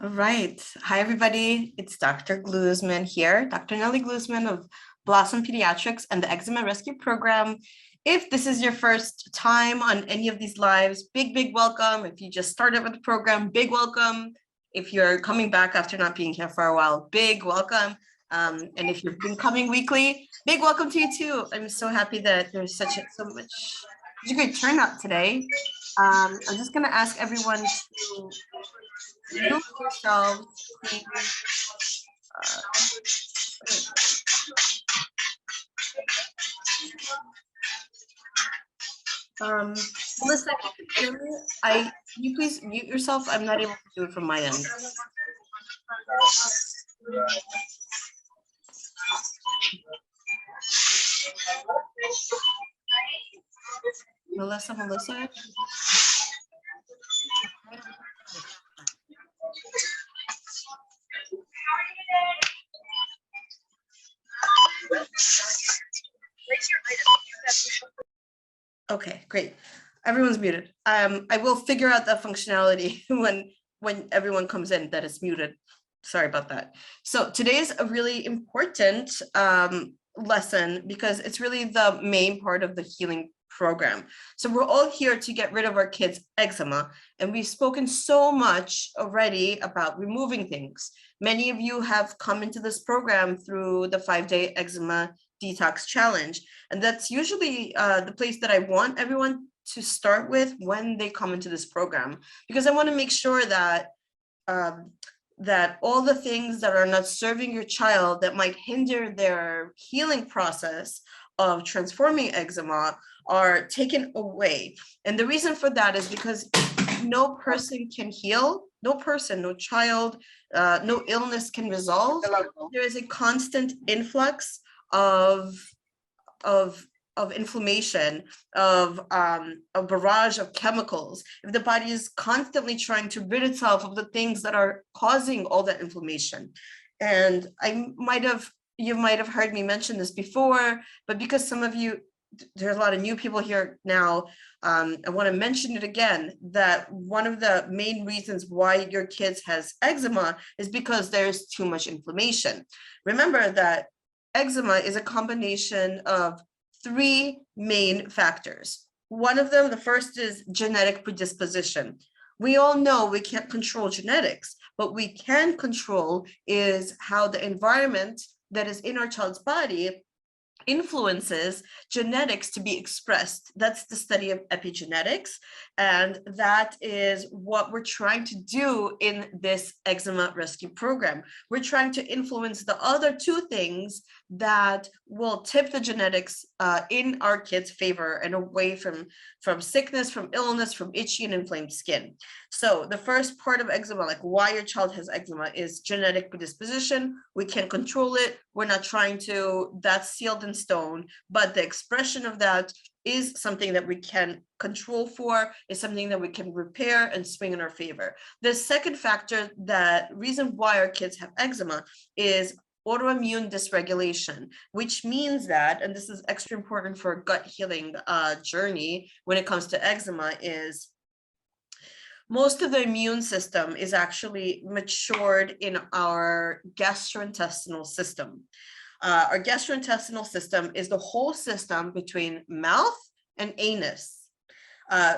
All right. Hi, everybody. It's Dr. Gluzman here, Dr. Nellie Gluzman of Blossom Pediatrics and the Eczema Rescue Program. If this is your first time on any of these lives, big welcome. If you just started with the program, big welcome. If you're coming back after not being here for a while, big welcome. And if you've been coming weekly, big welcome to you too. I'm so happy that there's such a great turnout today. I'm just going to ask everyone to mute yourselves, please. Melissa, if you can hear me, can you please mute yourself? I'm not able to do it from my end. Melissa? Okay, great. Everyone's muted. I will figure out that functionality when everyone comes in that it's muted. Sorry about that. So today's a really important lesson because it's really the main part of the healing program. So we're all here to get rid of our kids' eczema, and we've spoken so much already about removing things. Many of you have come into this program through the 5-day eczema detox challenge, and that's usually the place that I want everyone to start with when they come into this program, because I want to make sure that that all the things that are not serving your child that might hinder their healing process of transforming eczema are taken away. And the reason for that is because no person can heal, no person, no child, no illness can resolve. There is a constant influx of inflammation, of a barrage of chemicals. If the body is constantly trying to rid itself of the things that are causing all that inflammation. And you might have heard me mention this before, but because some of you, there's a lot of new people here now, I want to mention it again, that one of the main reasons why your kids has eczema is because there's too much inflammation. Remember that eczema is a combination of 3 main factors. One of them, the first, is genetic predisposition. We all know we can't control genetics, but we can control is how the environment that is in our child's body influences genetics to be expressed. That's the study of epigenetics, and that is what we're trying to do in this eczema rescue program. We're trying to influence the other 2 things that will tip the genetics in our kids' favor and away from sickness, from illness, from itchy and inflamed skin. So the first part of eczema, like why your child has eczema, is genetic predisposition. We can't control it. We're not trying to. That's sealed in stone, but the expression of that is something that we can control for, is something that we can repair and swing in our favor. The second factor, that reason why our kids have eczema, is autoimmune dysregulation, which means that, and this is extra important for a gut healing journey when it comes to eczema, is most of the immune system is actually matured in our gastrointestinal system. Our gastrointestinal system is the whole system between mouth and anus.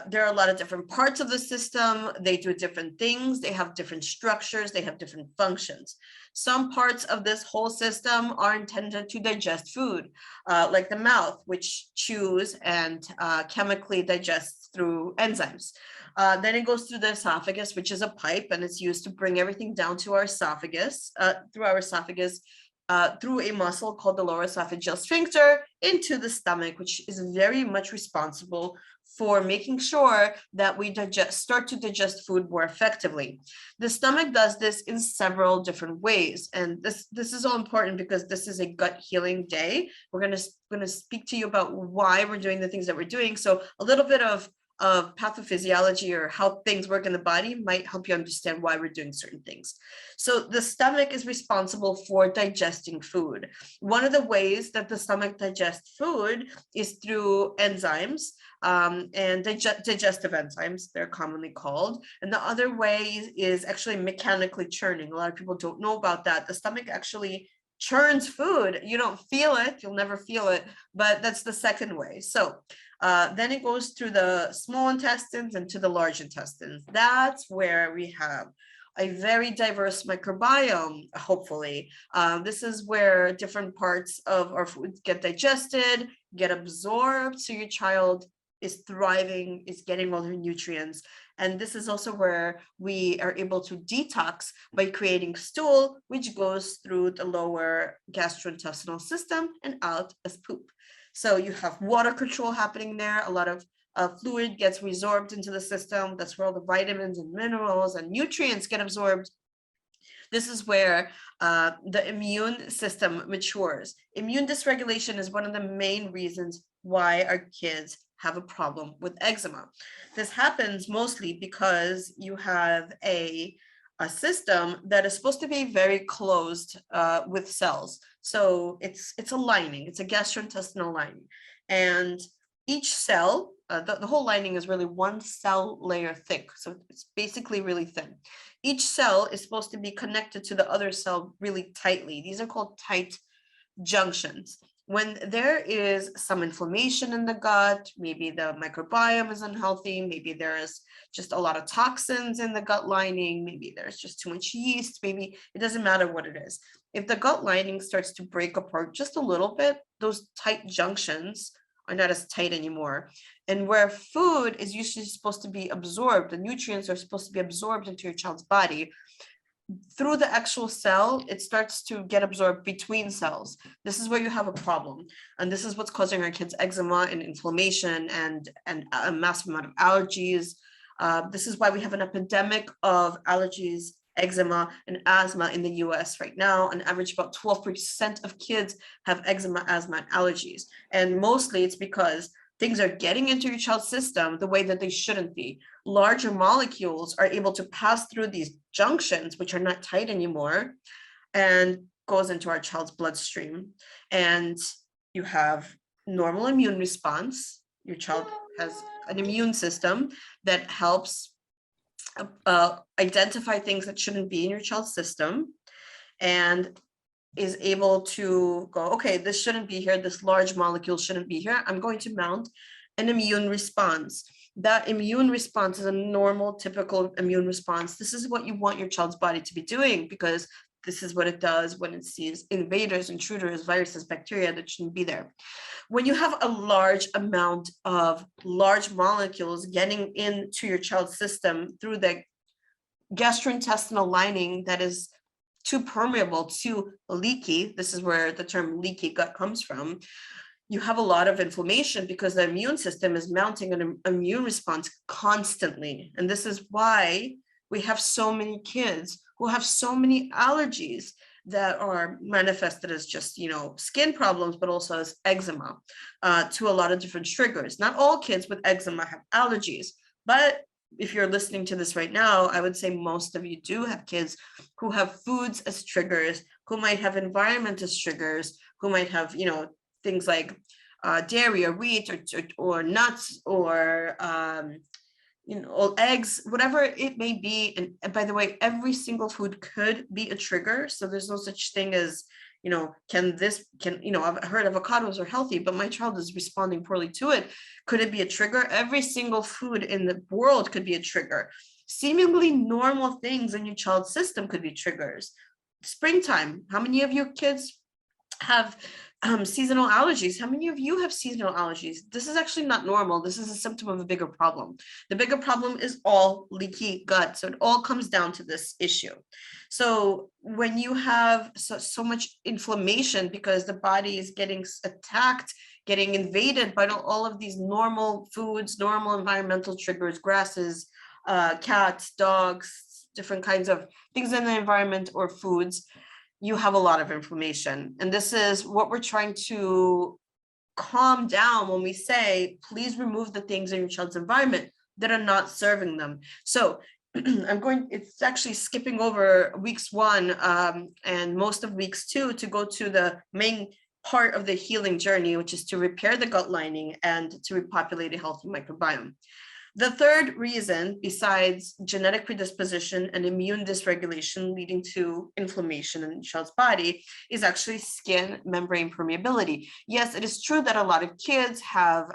There are a lot of different parts of the system. They do different things. They have different structures. They have different functions. Some parts of this whole system are intended to digest food, like the mouth, which chews and chemically digests through enzymes. Then it goes through the esophagus, which is a pipe, and it's used to bring everything down to our esophagus, through a muscle called the lower esophageal sphincter into the stomach, which is very much responsible for making sure that we start to digest food more effectively. The stomach does this in several different ways, and this is all important because this is a gut healing day. We're going to speak to you about why we're doing the things that we're doing. So a little bit of of pathophysiology or how things work in the body might help you understand why we're doing certain things. So the stomach is responsible for digesting food. One of the ways that the stomach digests food is through enzymes, and digestive enzymes, they're commonly called. And the other way is actually mechanically churning. A lot of people don't know about that. The stomach actually churns food. You don't feel it, you'll never feel it, but that's the second way. So then it goes through the small intestines and to the large intestines. That's where we have a very diverse microbiome, hopefully. This is where different parts of our food get digested, get absorbed, so your child is thriving, is getting all their nutrients. And this is also where we are able to detox by creating stool, which goes through the lower gastrointestinal system and out as poop. So you have water control happening there. A lot of fluid gets resorbed into the system. That's where all the vitamins and minerals and nutrients get absorbed. This is where the immune system matures. Immune dysregulation is one of the main reasons why our kids have a problem with eczema. This happens mostly because you have a system that is supposed to be very closed with cells. So it's a lining, it's a gastrointestinal lining. And each cell, the whole lining is really one cell layer thick. So it's basically really thin. Each cell is supposed to be connected to the other cell really tightly. These are called tight junctions. When there is some inflammation in the gut, maybe the microbiome is unhealthy, maybe there is just a lot of toxins in the gut lining, maybe there's just too much yeast, maybe it doesn't matter what it is. If the gut lining starts to break apart just a little bit, those tight junctions are not as tight anymore. And where food is usually supposed to be absorbed, the nutrients are supposed to be absorbed into your child's body, through the actual cell, it starts to get absorbed between cells. This is where you have a problem. And this is what's causing our kids eczema and inflammation and a massive amount of allergies. This is why we have an epidemic of allergies, eczema, and asthma in the US right now. On average, about 12% of kids have eczema, asthma, and allergies. And mostly it's because things are getting into your child's system the way that they shouldn't be. Larger molecules are able to pass through these junctions, which are not tight anymore, and goes into our child's bloodstream. And you have normal immune response. Your child has an immune system that helps identify things that shouldn't be in your child's system, and is able to go, okay, this shouldn't be here, this large molecule shouldn't be here, I'm going to mount an immune response. That immune response is a normal, typical immune response. This is what you want your child's body to be doing, because this is what it does when it sees invaders, intruders, viruses, bacteria that shouldn't be there. When you have a large amount of large molecules getting into your child's system through the gastrointestinal lining that is too permeable, too leaky, this is where the term leaky gut comes from, you have a lot of inflammation because the immune system is mounting an immune response constantly. And this is why we have so many kids who have so many allergies that are manifested as just, skin problems, but also as eczema, to a lot of different triggers. Not all kids with eczema have allergies, but if you're listening to this right now, I would say most of you do have kids who have foods as triggers, who might have environment as triggers, who might have, things like dairy or wheat or nuts or, eggs, whatever it may be. And by the way, every single food could be a trigger. So there's no such thing as, I've heard avocados are healthy, but my child is responding poorly to it. Could it be a trigger? Every single food in the world could be a trigger. Seemingly normal things in your child's system could be triggers. Springtime, how many of your kids have seasonal allergies? How many of you have seasonal allergies? This is actually not normal. This is a symptom of a bigger problem. The bigger problem is all leaky gut. So it all comes down to this issue. So when you have so much inflammation because the body is getting attacked, getting invaded by all of these normal foods, normal environmental triggers, grasses, cats, dogs, different kinds of things in the environment or foods, you have a lot of inflammation. And this is what we're trying to calm down when we say, please remove the things in your child's environment that are not serving them. So it's actually skipping over weeks 1 and most of weeks 2 to go to the main part of the healing journey, which is to repair the gut lining and to repopulate a healthy microbiome. The third reason, besides genetic predisposition and immune dysregulation leading to inflammation in the child's body, is actually skin membrane permeability. Yes, it is true that a lot of kids have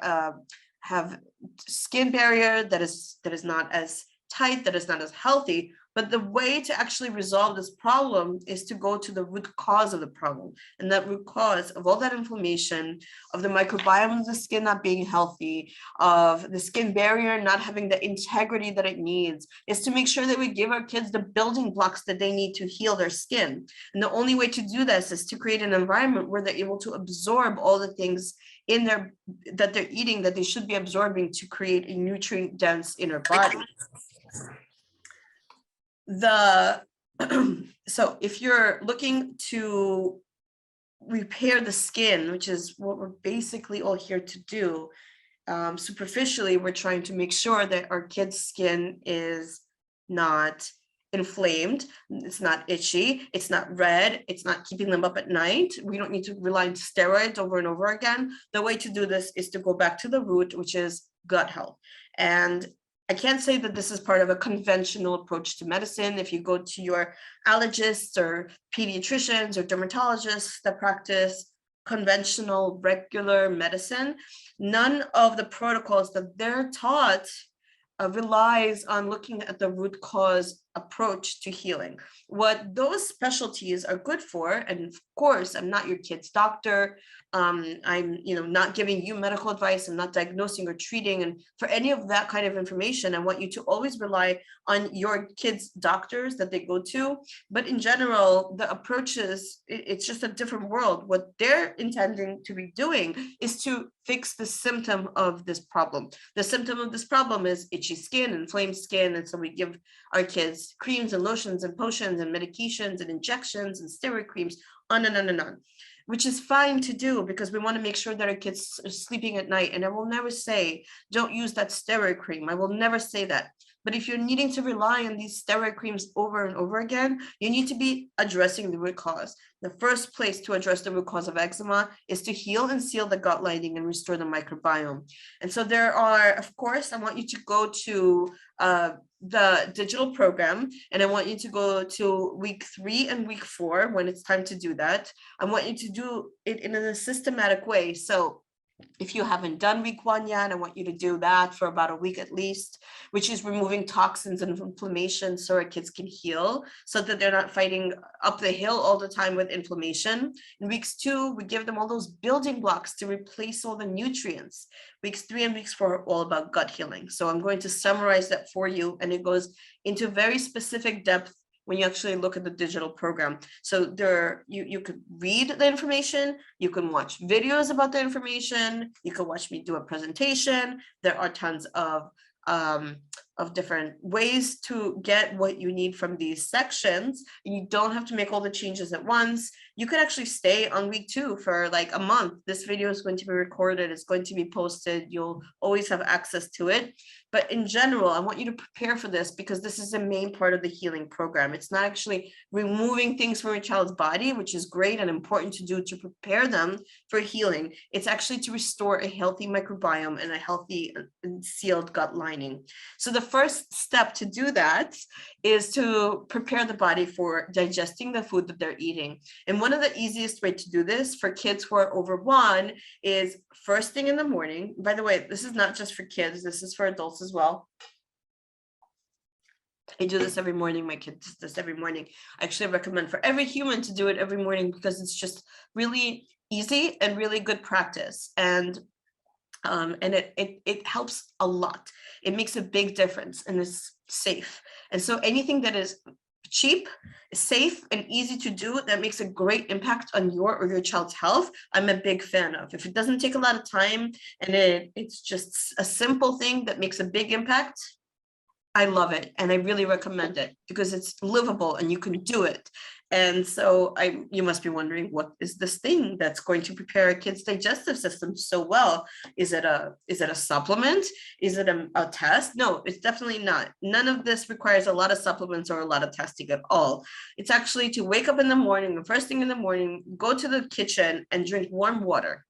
skin barrier that is not as tight, that is not as healthy, but the way to actually resolve this problem is to go to the root cause of the problem. And that root cause of all that inflammation, of the microbiome of the skin not being healthy, of the skin barrier not having the integrity that it needs, is to make sure that we give our kids the building blocks that they need to heal their skin. And the only way to do this is to create an environment where they're able to absorb all the things in their that they're eating that they should be absorbing to create a nutrient dense inner body. So if you're looking to repair the skin, which is what we're basically all here to do, superficially, we're trying to make sure that our kids' skin is not inflamed, it's not itchy, it's not red, it's not keeping them up at night. We don't need to rely on steroids over and over again. The way to do this is to go back to the root, which is gut health. And I can't say that this is part of a conventional approach to medicine. If you go to your allergists or pediatricians or dermatologists that practice conventional, regular medicine, none of the protocols that they're taught relies on looking at the root cause approach to healing. What those specialties are good for, and of course, I'm not your kid's doctor. I'm not giving you medical advice. I'm not diagnosing or treating. And for any of that kind of information, I want you to always rely on your kids' doctors that they go to. But in general, the approaches, it's just a different world. What they're intending to be doing is to fix the symptom of this problem. The symptom of this problem is itchy skin, inflamed skin. And so we give our kids creams and lotions and potions and medications and injections and steroid creams, on and on and on, which is fine to do because we want to make sure that our kids are sleeping at night. And I will never say, don't use that steroid cream. I will never say that. But if you're needing to rely on these steroid creams over and over again, you need to be addressing the root cause. The first place to address the root cause of eczema is to heal and seal the gut lining and restore the microbiome. And so there are, of course, I want you to go to the digital program, and I want you to go to week 3 and week 4 when it's time to do that. I want you to do it in a systematic way. So if you haven't done week 1 yet, I want you to do that for about a week at least, which is removing toxins and inflammation so our kids can heal so that they're not fighting up the hill all the time with inflammation. In weeks 2, we give them all those building blocks to replace all the nutrients. Weeks 3 and weeks 4 are all about gut healing. So I'm going to summarize that for you, and it goes into very specific depth when you actually look at the digital program. So there, you could read the information, you can watch videos about the information, you can watch me do a presentation. There are tons of different ways to get what you need from these sections. And you don't have to make all the changes at once. You could actually stay on week 2 for like a month. This video is going to be recorded, it's going to be posted, you'll always have access to it. But in general, I want you to prepare for this because this is the main part of the healing program. It's not actually removing things from your child's body, which is great and important to do to prepare them for healing. It's actually to restore a healthy microbiome and a healthy and sealed gut lining. So the first step to do that is to prepare the body for digesting the food that they're eating. And one of the easiest way to do this for kids who are over 1 is first thing in the morning. By the way, this is not just for kids, this is for adults as well. I do this every morning. My kid does this every morning. I actually recommend for every human to do it every morning because it's just really easy and really good practice. And it helps a lot. It makes a big difference and is safe. And so anything that is cheap, safe, and easy to do that makes a great impact on your or your child's health, I'm a big fan of. If it doesn't take a lot of time and it's just a simple thing that makes a big impact, I love it. And I really recommend it because it's livable and you can do it. And so you must be wondering, what is this thing that's going to prepare a kid's digestive system so well? Is it a supplement? Is it a test? No, it's definitely not. None of this requires a lot of supplements or a lot of testing at all. It's actually to wake up in the morning, the first thing in the morning, go to the kitchen and drink warm water.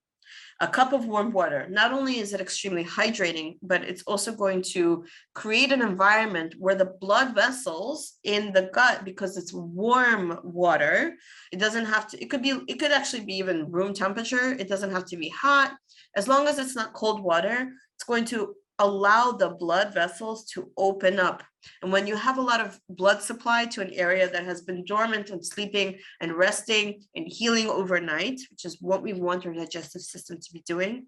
A cup of warm water. Not only is it extremely hydrating, but it's also going to create an environment where the blood vessels in the gut, because it's warm water, it doesn't have to, it could actually be even room temperature. It doesn't have to be hot. As long as it's not cold water, it's going to allow the blood vessels to open up. And when you have a lot of blood supply to an area that has been dormant and sleeping and resting and healing overnight, which is what we want our digestive system to be doing,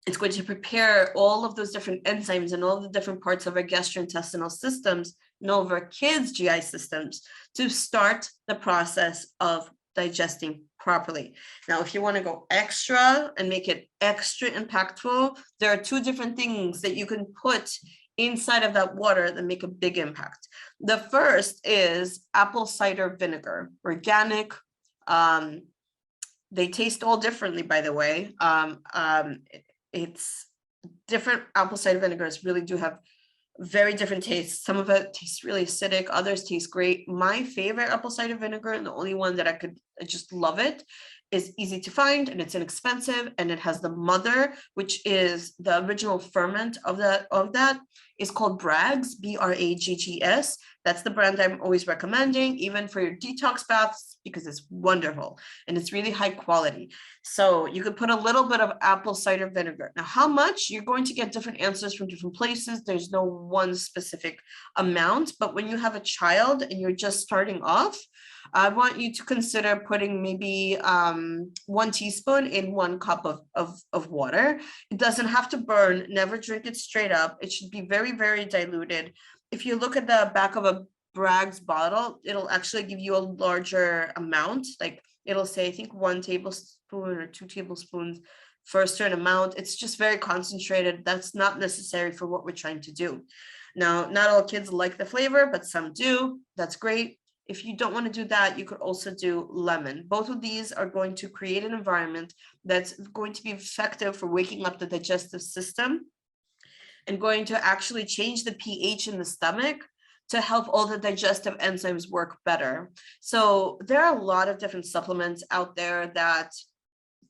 it's going to prepare all of those different enzymes and all the different parts of our gastrointestinal systems and all of our kids' GI systems to start the process of digesting properly. Now, if you want to go extra and make it extra impactful, there are two different things that you can put inside of that water that make a big impact. The first is apple cider vinegar, organic. They taste all differently, by the way. It's different. Apple cider vinegars really do have very different tastes. Some of it tastes really acidic, others taste great. My favorite apple cider vinegar, and the only one that I just love it, is easy to find and it's inexpensive, and it has the mother, which is the original ferment of that is called Bragg's, Braggs. That's the brand I'm always recommending, even for your detox baths, because it's wonderful and it's really high quality. So you could put a little bit of apple cider vinegar. Now, how much? You're going to get different answers from different places. There's no one specific amount, but when you have a child and you're just starting off, I want you to consider putting maybe 1 teaspoon in 1 cup of water. It doesn't have to burn. Never drink it straight up. It should be very, very diluted. If you look at the back of a Bragg's bottle, it'll actually give you a larger amount. Like it'll say, I think 1 tablespoon or 2 tablespoons for a certain amount. It's just very concentrated. That's not necessary for what we're trying to do. Now, not all kids like the flavor, but some do. That's great. If you don't want to do that, you could also do lemon. Both of these are going to create an environment that's going to be effective for waking up the digestive system and going to actually change the pH in the stomach to help all the digestive enzymes work better. So there are a lot of different supplements out there, that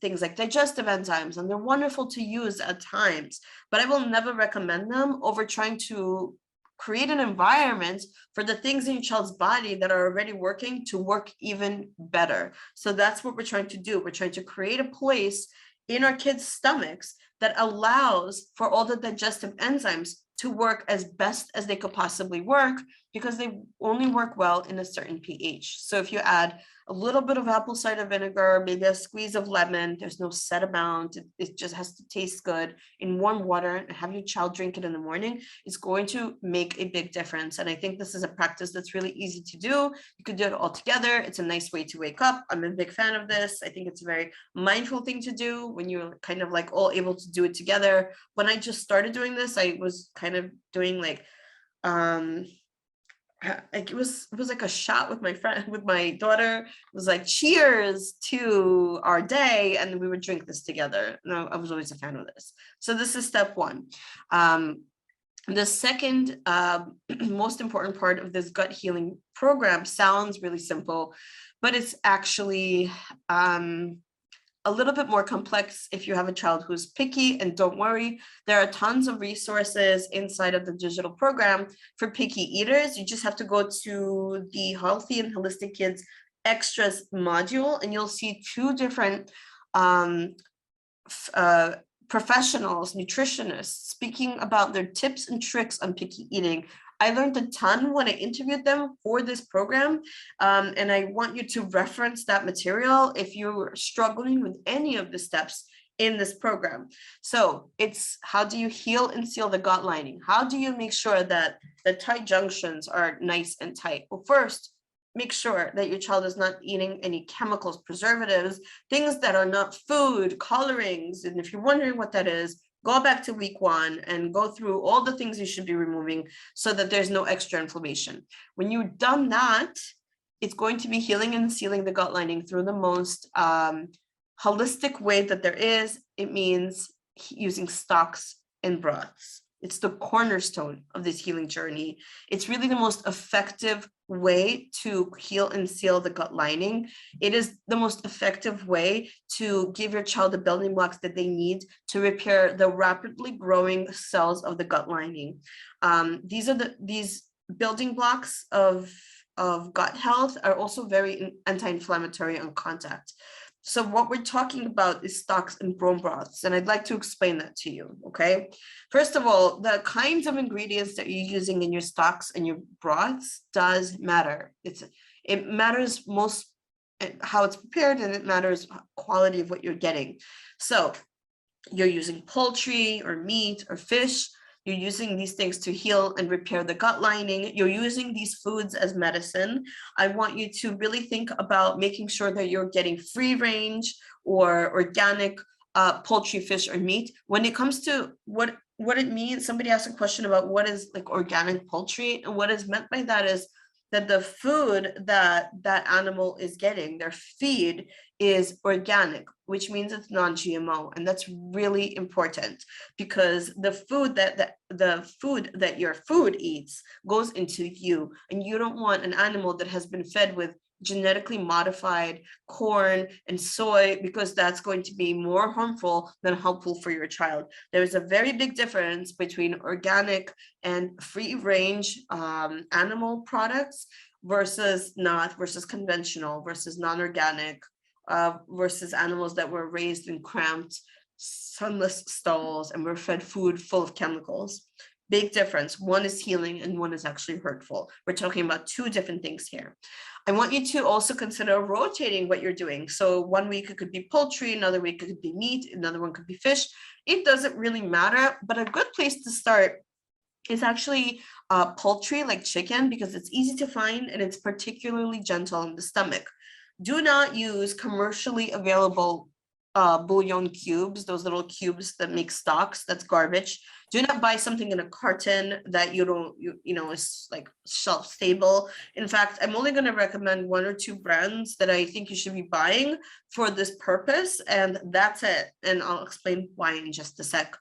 things like digestive enzymes, and they're wonderful to use at times, but I will never recommend them over trying to create an environment for the things in your child's body that are already working to work even better. So that's what we're trying to do. We're trying to create a place in our kids' stomachs that allows for all the digestive enzymes to work as best as they could possibly work, because they only work well in a certain pH. So if you add a little bit of apple cider vinegar, maybe a squeeze of lemon, there's no set amount, it just has to taste good, in warm water, and have your child drink it in the morning, it's going to make a big difference. And I think this is a practice that's really easy to do. You could do it all together. It's a nice way to wake up. I'm a big fan of this. I think it's a very mindful thing to do when you're kind of like all able to do it together. When I just started doing this, I was kind of doing like it was like a shot with my friend, with my daughter. It was like, cheers to our day, and we would drink this together. No, I was always a fan of this. So this is step 1. The second most important part of this gut healing program sounds really simple, but it's actually a little bit more complex if you have a child who's picky. And don't worry, there are tons of resources inside of the digital program for picky eaters. You just have to go to the Healthy and Holistic Kids Extras module, and you'll see 2 different professionals, nutritionists, speaking about their tips and tricks on picky eating. I learned a ton when I interviewed them for this program, and I want you to reference that material if you're struggling with any of the steps in this program. So it's, how do you heal and seal the gut lining? How do you make sure that the tight junctions are nice and tight? Well, first, make sure that your child is not eating any chemicals, preservatives, things that are not food, colorings. And if you're wondering what that is, go back to week 1 and go through all the things you should be removing so that there's no extra inflammation. When you've done that, it's going to be healing and sealing the gut lining through the most holistic way that there is. It means using stocks and broths. It's the cornerstone of this healing journey. It's really the most effective way to heal and seal the gut lining. It is the most effective way to give your child the building blocks that they need to repair the rapidly growing cells of the gut lining. These building blocks of gut health are also very anti-inflammatory on contact. So what we're talking about is stocks and bone broths, and I'd like to explain that to you, okay? First of all, the kinds of ingredients that you're using in your stocks and your broths does matter. It matters most how it's prepared, and it matters quality of what you're getting. So you're using poultry or meat or fish. You're using these things to heal and repair the gut lining. You're using these foods as medicine. I want you to really think about making sure that you're getting free range or organic poultry, fish, or meat. When it comes to what it means, somebody asked a question about what is like organic poultry, and what is meant by that is that the food that that animal is getting, their feed, is organic, which means it's non-GMO. And that's really important, because the food that your food eats goes into you, and you don't want an animal that has been fed with genetically modified corn and soy, because that's going to be more harmful than helpful for your child. There's a very big difference between organic and free range animal products versus conventional, versus non-organic, versus animals that were raised in cramped, sunless stalls and were fed food full of chemicals. Big difference. One is healing and one is actually hurtful. We're talking about two different things here. I want you to also consider rotating what you're doing. So 1 week it could be poultry, another week it could be meat, another one could be fish. It doesn't really matter, but a good place to start is actually poultry, like chicken, because it's easy to find and it's particularly gentle on the stomach. Do not use commercially available bouillon cubes, those little cubes that make stocks. That's garbage. Do not buy something in a carton that you know is like shelf stable. In fact, I'm only going to recommend 1 or 2 brands that I think you should be buying for this purpose, and that's it. And I'll explain why in just a sec.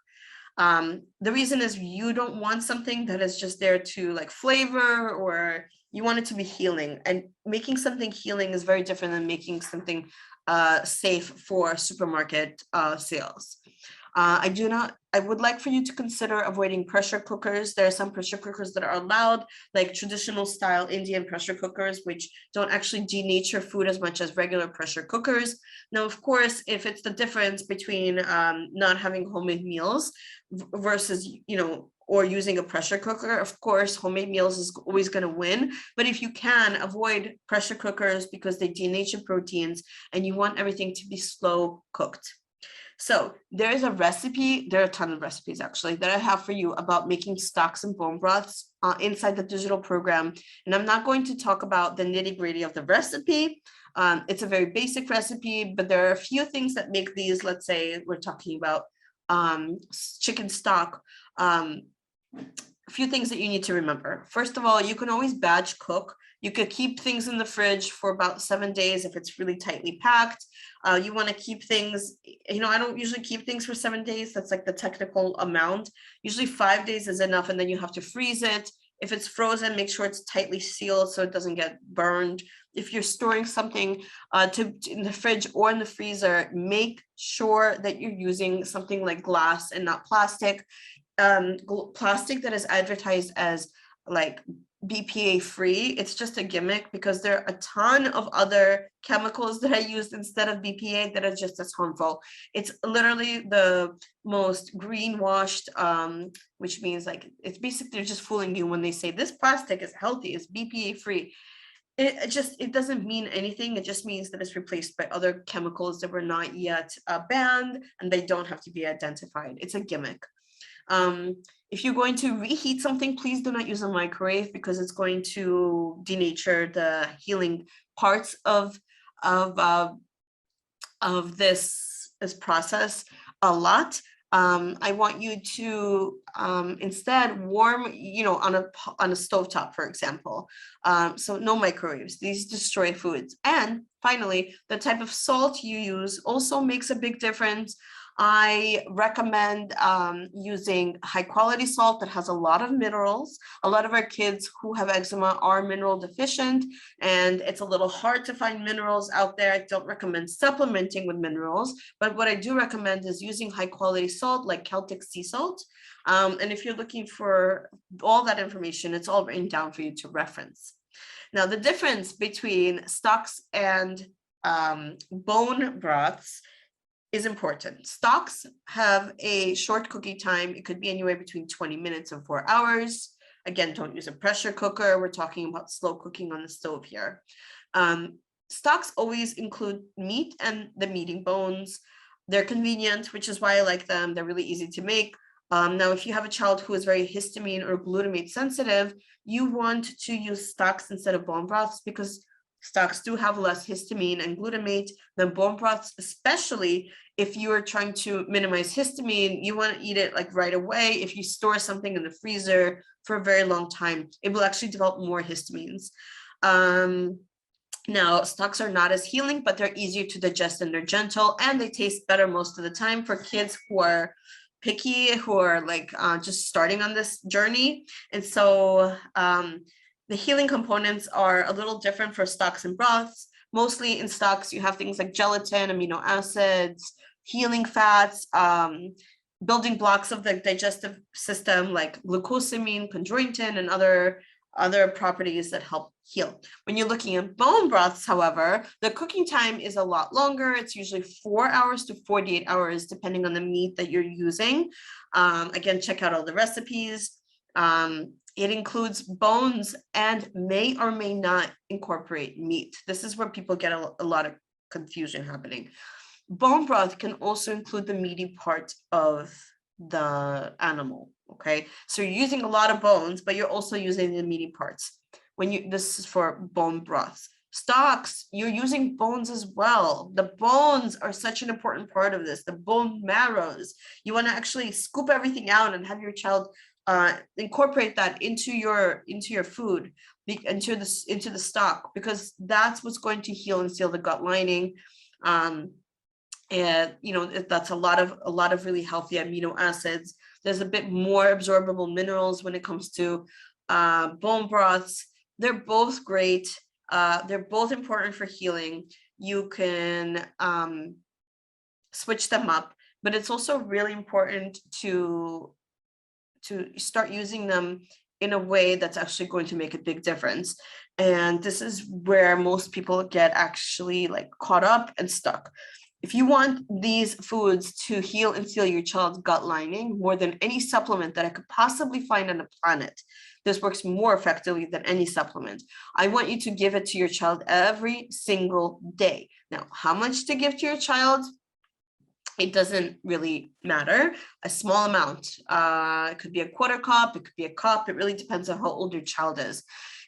The reason is you don't want something that is just there to like flavor, or you want it to be healing. And making something healing is very different than making something safe for supermarket sales. I would like for you to consider avoiding pressure cookers. There are some pressure cookers that are allowed, like traditional style Indian pressure cookers, which don't actually denature food as much as regular pressure cookers. Now, of course, if it's the difference between not having homemade meals versus, or using a pressure cooker, of course, homemade meals is always going to win. But if you can, avoid pressure cookers because they denature proteins and you want everything to be slow cooked. So there is a recipe, there are a ton of recipes actually that I have for you about making stocks and bone broths inside the digital program. And I'm not going to talk about the nitty-gritty of the recipe. It's a very basic recipe, but there are a few things that make these, let's say we're talking about chicken stock, a few things that you need to remember. First of all, you can always batch cook. You could keep things in the fridge for about 7 days if it's really tightly packed. You want to keep things, I don't usually keep things for 7 days. That's like the technical amount. Usually 5 days is enough, and then you have to freeze it. If it's frozen, make sure it's tightly sealed so it doesn't get burned. If you're storing something in the fridge or in the freezer, make sure that you're using something like glass and not plastic. Plastic that is advertised as like BPA free, it's just a gimmick, because there are a ton of other chemicals that I used instead of BPA that are just as harmful. It's literally the most greenwashed, which means like it's basically just fooling you when they say this plastic is healthy, it's BPA free. It doesn't mean anything. It just means that it's replaced by other chemicals that were not yet banned, and they don't have to be identified. It's a gimmick. If you're going to reheat something, please do not use a microwave, because it's going to denature the healing parts of this process a lot. I want you to instead warm, on a stovetop, for example. So no microwaves, these destroy foods. And finally, the type of salt you use also makes a big difference. I recommend using high quality salt that has a lot of minerals. A lot of our kids who have eczema are mineral deficient, and it's a little hard to find minerals out there. I don't recommend supplementing with minerals, but what I do recommend is using high quality salt like Celtic sea salt. And if you're looking for all that information, it's all written down for you to reference. Now, the difference between stocks and bone broths is important. Stocks have a short cooking time. It could be anywhere between 20 minutes and 4 hours. Again, don't use a pressure cooker. We're talking about slow cooking on the stove here. Stocks always include meat and the meaty bones. They're convenient, which is why I like them. They're really easy to make. Now, if you have a child who is very histamine or glutamate sensitive, you want to use stocks instead of bone broths because stocks do have less histamine and glutamate than bone broths, especially if you are trying to minimize histamine. You want to eat it like right away. If you store something in the freezer for a very long time, it will actually develop more histamines. Now, stocks are not as healing, but they're easier to digest and they're gentle and they taste better most of the time for kids who are picky, who are like just starting on this journey. And so the healing components are a little different for stocks and broths. Mostly in stocks, you have things like gelatin, amino acids, healing fats, building blocks of the digestive system like glucosamine, chondroitin, and other properties that help heal. When you're looking at bone broths, however, the cooking time is a lot longer. It's usually 4 hours to 48 hours, depending on the meat that you're using. Again, check out all the recipes. It includes bones and may or may not incorporate meat. This is where people get a lot of confusion happening. Bone broth can also include the meaty part of the animal. Okay, so you're using a lot of bones, but you're also using the meaty parts. This is for bone broths. Stocks, you're using bones as well. The bones are such an important part of this. The bone marrows. You want to actually scoop everything out and have your child incorporate that into your food, into the stock, because that's what's going to heal and seal the gut lining. And that's a lot of really healthy amino acids. There's a bit more absorbable minerals when it comes to bone broths. They're both great. They're both important for healing. You can switch them up, but it's also really important to start using them in a way that's actually going to make a big difference. And this is where most people get actually like caught up and stuck. If you want these foods to heal and seal your child's gut lining more than any supplement that I could possibly find on the planet, this works more effectively than any supplement. I want you to give it to your child every single day. Now, how much to give to your child? It doesn't really matter. A small amount. It could be a quarter cup, it could be a cup. It really depends on how old your child is.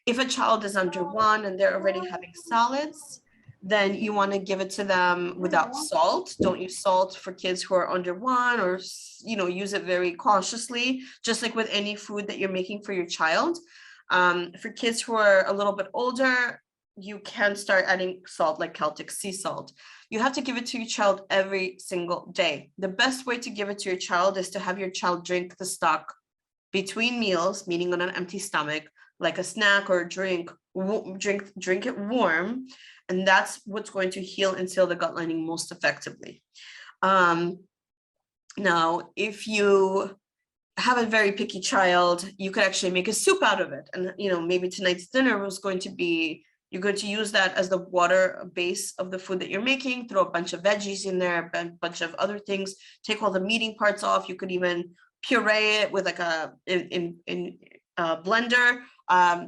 If a child is under 1 and they're already having solids, then you want to give it to them without salt. Don't use salt for kids who are under 1, or use it very cautiously, just like with any food that you're making for your child. For kids who are a little bit older, you can start adding salt like Celtic sea salt. You have to give it to your child every single day. The best way to give it to your child is to have your child drink the stock between meals, meaning on an empty stomach, like a snack or a drink it warm, and that's what's going to heal and seal the gut lining most effectively. Now, if you have a very picky child, you could actually make a soup out of it. And maybe tonight's dinner was going to be, you're going to use that as the water base of the food that you're making, throw a bunch of veggies in there, a bunch of other things, take all the meaty parts off. You could even puree it with like a blender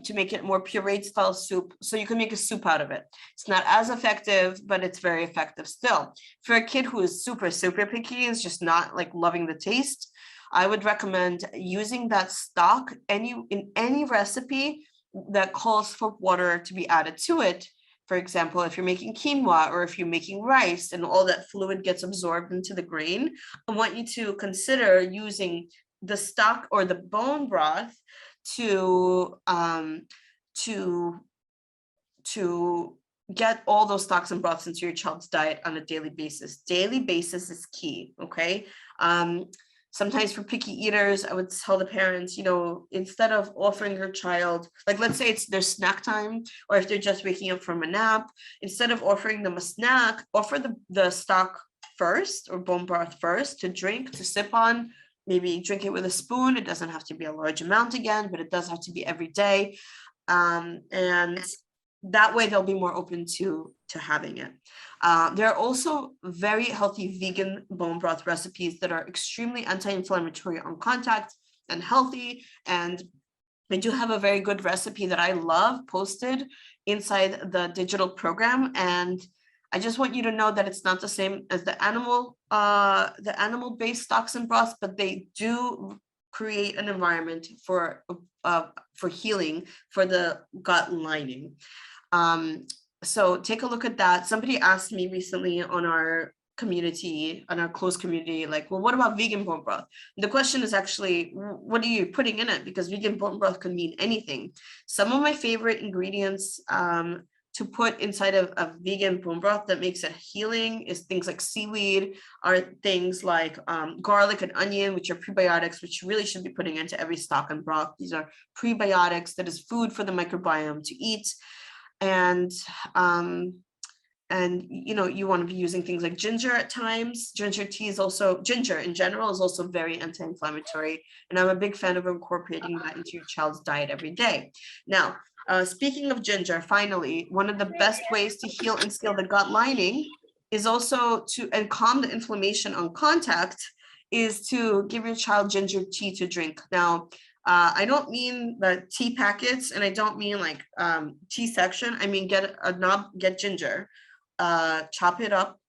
to make it more pureed style soup. So you can make a soup out of it. It's not as effective, but it's very effective still. For a kid who is super, super picky, is just not like loving the taste, I would recommend using that stock in any recipe that calls for water to be added to it. for example, if you're making quinoa or if you're making rice and all that fluid gets absorbed into the grain, I want you to consider using the stock or the bone broth to get all those stocks and broths into your child's diet on a daily basis. Daily basis is key, okay? Sometimes for picky eaters, I would tell the parents, you know, instead of offering your child, like let's say it's their snack time, or if they're just waking up from a nap, instead of offering them a snack, offer the stock first or bone broth first to drink, to sip on, maybe drink it with a spoon. It doesn't have to be a large amount again, but it does have to be every day. And that way they'll be more open to having it. There are also very healthy vegan bone broth recipes that are extremely anti-inflammatory on contact and healthy. And I do have a very good recipe that I love posted inside the digital program. And I just want you to know that it's not the same as the animal-based stocks and broths, but they do create an environment for healing for the gut lining. So take a look at that. Somebody asked me recently on our community, on our close community, like, well, what about vegan bone broth? The question is actually, what are you putting in it? Because vegan bone broth can mean anything. Some of my favorite ingredients to put inside of a vegan bone broth that makes it healing is things like seaweed, are things like garlic and onion, which are prebiotics, which you really should be putting into every stock and broth. These are prebiotics that is food for the microbiome to eat. And you know, you want to be using things like ginger at times. Ginger tea is also, ginger in general is also very anti-inflammatory. And I'm a big fan of incorporating that into your child's diet every day. Now, speaking of ginger, finally, one of the best ways to heal and seal the gut lining is also and calm the inflammation on contact is to give your child ginger tea to drink. Now, I don't mean the tea packets, and I don't mean like tea section. I mean, get ginger, chop it up,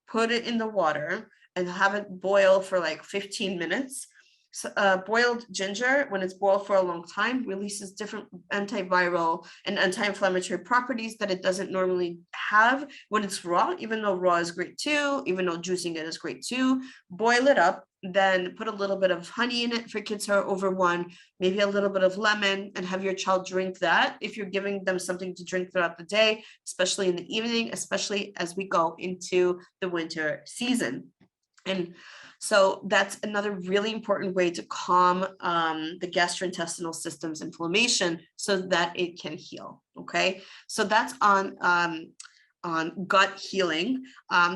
put it in the water, and have it boil for like 15 minutes. So, boiled ginger, when it's boiled for a long time, releases different antiviral and anti-inflammatory properties that it doesn't normally have when it's raw, even though raw is great too, even though juicing it is great too. Boil it up, then put a little bit of honey in it for kids who are over 1, maybe a little bit of lemon, and have your child drink that if you're giving them something to drink throughout the day, especially in the evening, especially as we go into the winter season. And so that's another really important way to calm the gastrointestinal system's inflammation so that it can heal. Okay, so that's on gut healing.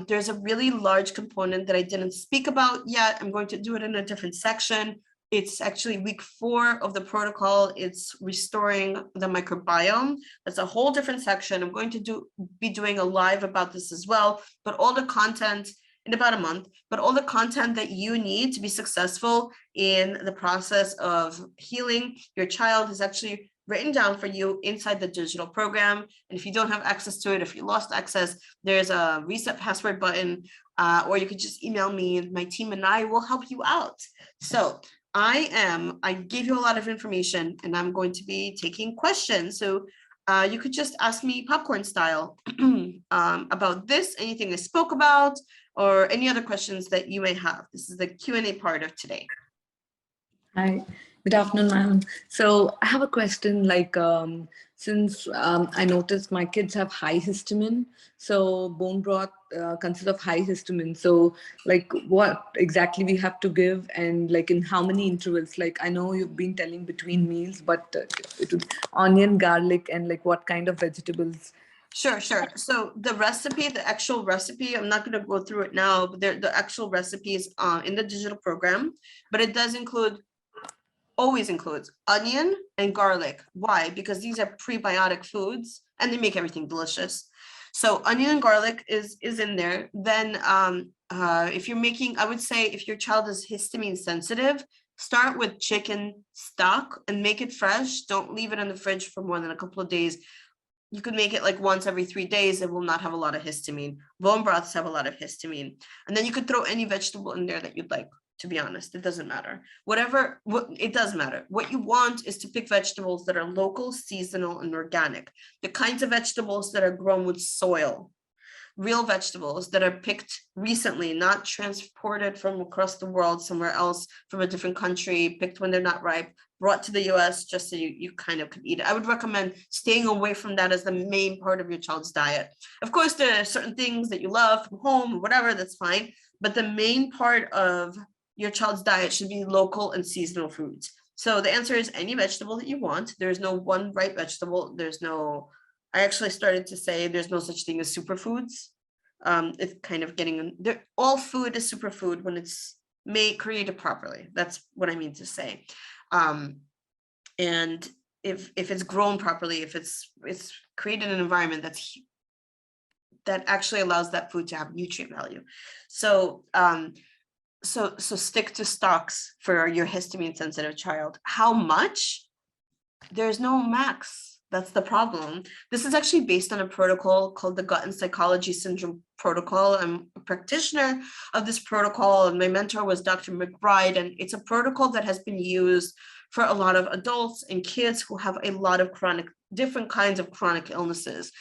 There's a really large component that I didn't speak about yet. I'm going to do it in a different section. It's actually week 4 of the protocol. It's restoring the microbiome. That's a whole different section. I'm going to be doing a live about this as well, but all the content in about a month, but all the content that you need to be successful in the process of healing your child is actually written down for you inside the digital program. And if you don't have access to it, if you lost access, there's a reset password button, or you could just email me, and my team and I will help you out. So I gave you a lot of information, and I'm going to be taking questions. So you could just ask me popcorn style about this, anything I spoke about, or any other questions that you may have. This is the Q&A part of today. Hi, good afternoon, ma'am. So I have a question, like, since I noticed my kids have high histamine, so bone broth consists of high histamine. So like what exactly we have to give, and like in how many intervals? Like I know you've been telling between meals, but it would onion, garlic, and like what kind of vegetables? Sure. So the recipe, the actual recipe, I'm not going to go through it now, but the actual recipe is in the digital program, but it does always includes onion and garlic. Why? Because these are prebiotic foods and they make everything delicious. So onion and garlic is in there. Then if you're making, I would say if your child is histamine sensitive, start with chicken stock and make it fresh. Don't leave it in the fridge for more than a couple of days. You could make it like once every 3 days. It will not have a lot of histamine. Bone broths have a lot of histamine. And then you could throw any vegetable in there that you'd like. to be honest. It doesn't matter. It does matter. What you want is to pick vegetables that are local, seasonal, and organic. The kinds of vegetables that are grown with soil, real vegetables that are picked recently, not transported from across the world somewhere else from a different country, picked when they're not ripe, brought to the US just so you kind of could eat it. I would recommend staying away from that as the main part of your child's diet. Of course, there are certain things that you love from home, whatever, that's fine. But the main part of your child's diet should be local and seasonal foods. So the answer is any vegetable that you want. There's no one right vegetable. I actually started to say there's no such thing as superfoods. It's kind of all food is superfood when it's created properly. That's what I mean to say. And if it's grown properly, if it's created an environment that actually allows that food to have nutrient value. So stick to stocks for your histamine sensitive child. How much? There's no max. That's the problem. This is actually based on a protocol called the Gut and Psychology Syndrome Protocol. I'm a practitioner of this protocol, and my mentor was Dr. McBride, and it's a protocol that has been used for a lot of adults and kids who have a lot of different kinds of chronic illnesses.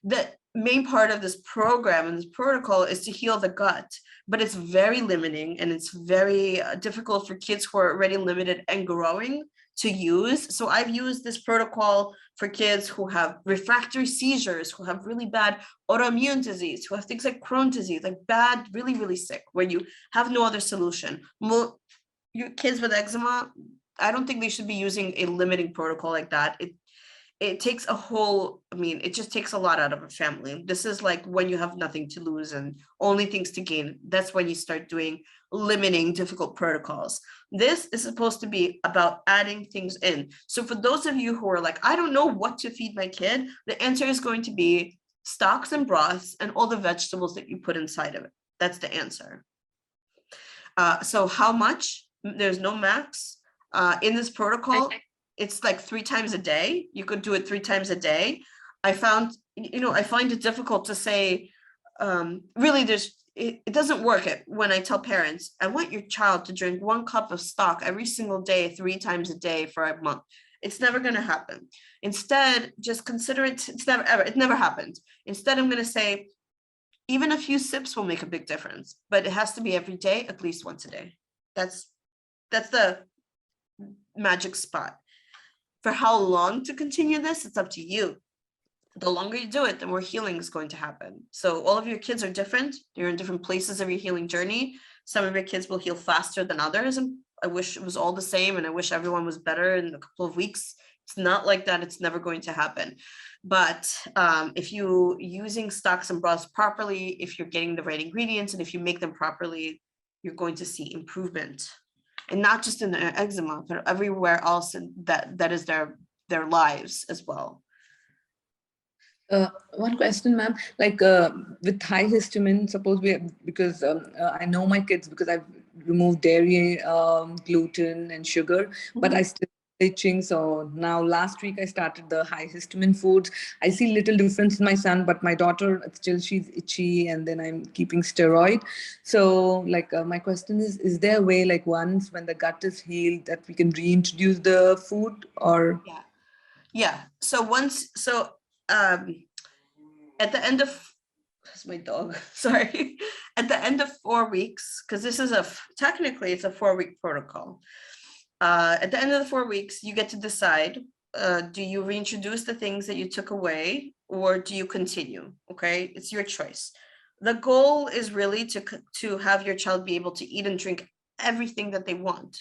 The main part of this program and this protocol is to heal the gut, but it's very limiting, and it's very difficult for kids who are already limited and growing to use. So I've used this protocol for kids who have refractory seizures, who have really bad autoimmune disease, who have things like Crohn's disease, like bad, really, really sick, where you have no other solution. Your kids with eczema, I don't think they should be using a limiting protocol like that. It takes it just takes a lot out of a family. This is like when you have nothing to lose and only things to gain. That's when you start doing limiting difficult protocols. This is supposed to be about adding things in. So for those of you who are like, I don't know what to feed my kid, the answer is going to be stocks and broths and all the vegetables that you put inside of it. That's the answer. So how much? There's no max. In this protocol, it's like 3 times a day. You could do it 3 times a day. I find it difficult to say, really, it doesn't work when I tell parents, I want your child to drink 1 cup of stock every single day, 3 times a day for a month. It's never going to happen. Instead, just consider it never happened. Instead, I'm going to say, even a few sips will make a big difference, but it has to be every day, at least once a day. That's the magic spot. For how long to continue this, it's up to you. The longer you do it, the more healing is going to happen. So all of your kids are different. You're in different places of your healing journey. Some of your kids will heal faster than others. And I wish it was all the same, and I wish everyone was better in a couple of weeks. It's not like that. It's never going to happen. But if you're using stocks and broths properly, if you're getting the right ingredients, and if you make them properly, you're going to see improvement. And not just in the eczema, but everywhere else that is their lives as well. One question, ma'am, like with high histamine, suppose because I know my kids because I've removed dairy, gluten and sugar, but I still itching. So now last week I started the high histamine foods. I see little difference in my son, but my daughter still, she's itchy, and then I'm keeping steroid. So like my question is there a way, like once when the gut is healed, that we can reintroduce the food? Or yeah. So at the end of, that's my dog, sorry. At the end of 4 weeks, because this is technically it's a 4-week protocol. At the end of the 4 weeks, you get to decide, do you reintroduce the things that you took away, or do you continue? Okay, it's your choice. The goal is really to have your child be able to eat and drink everything that they want.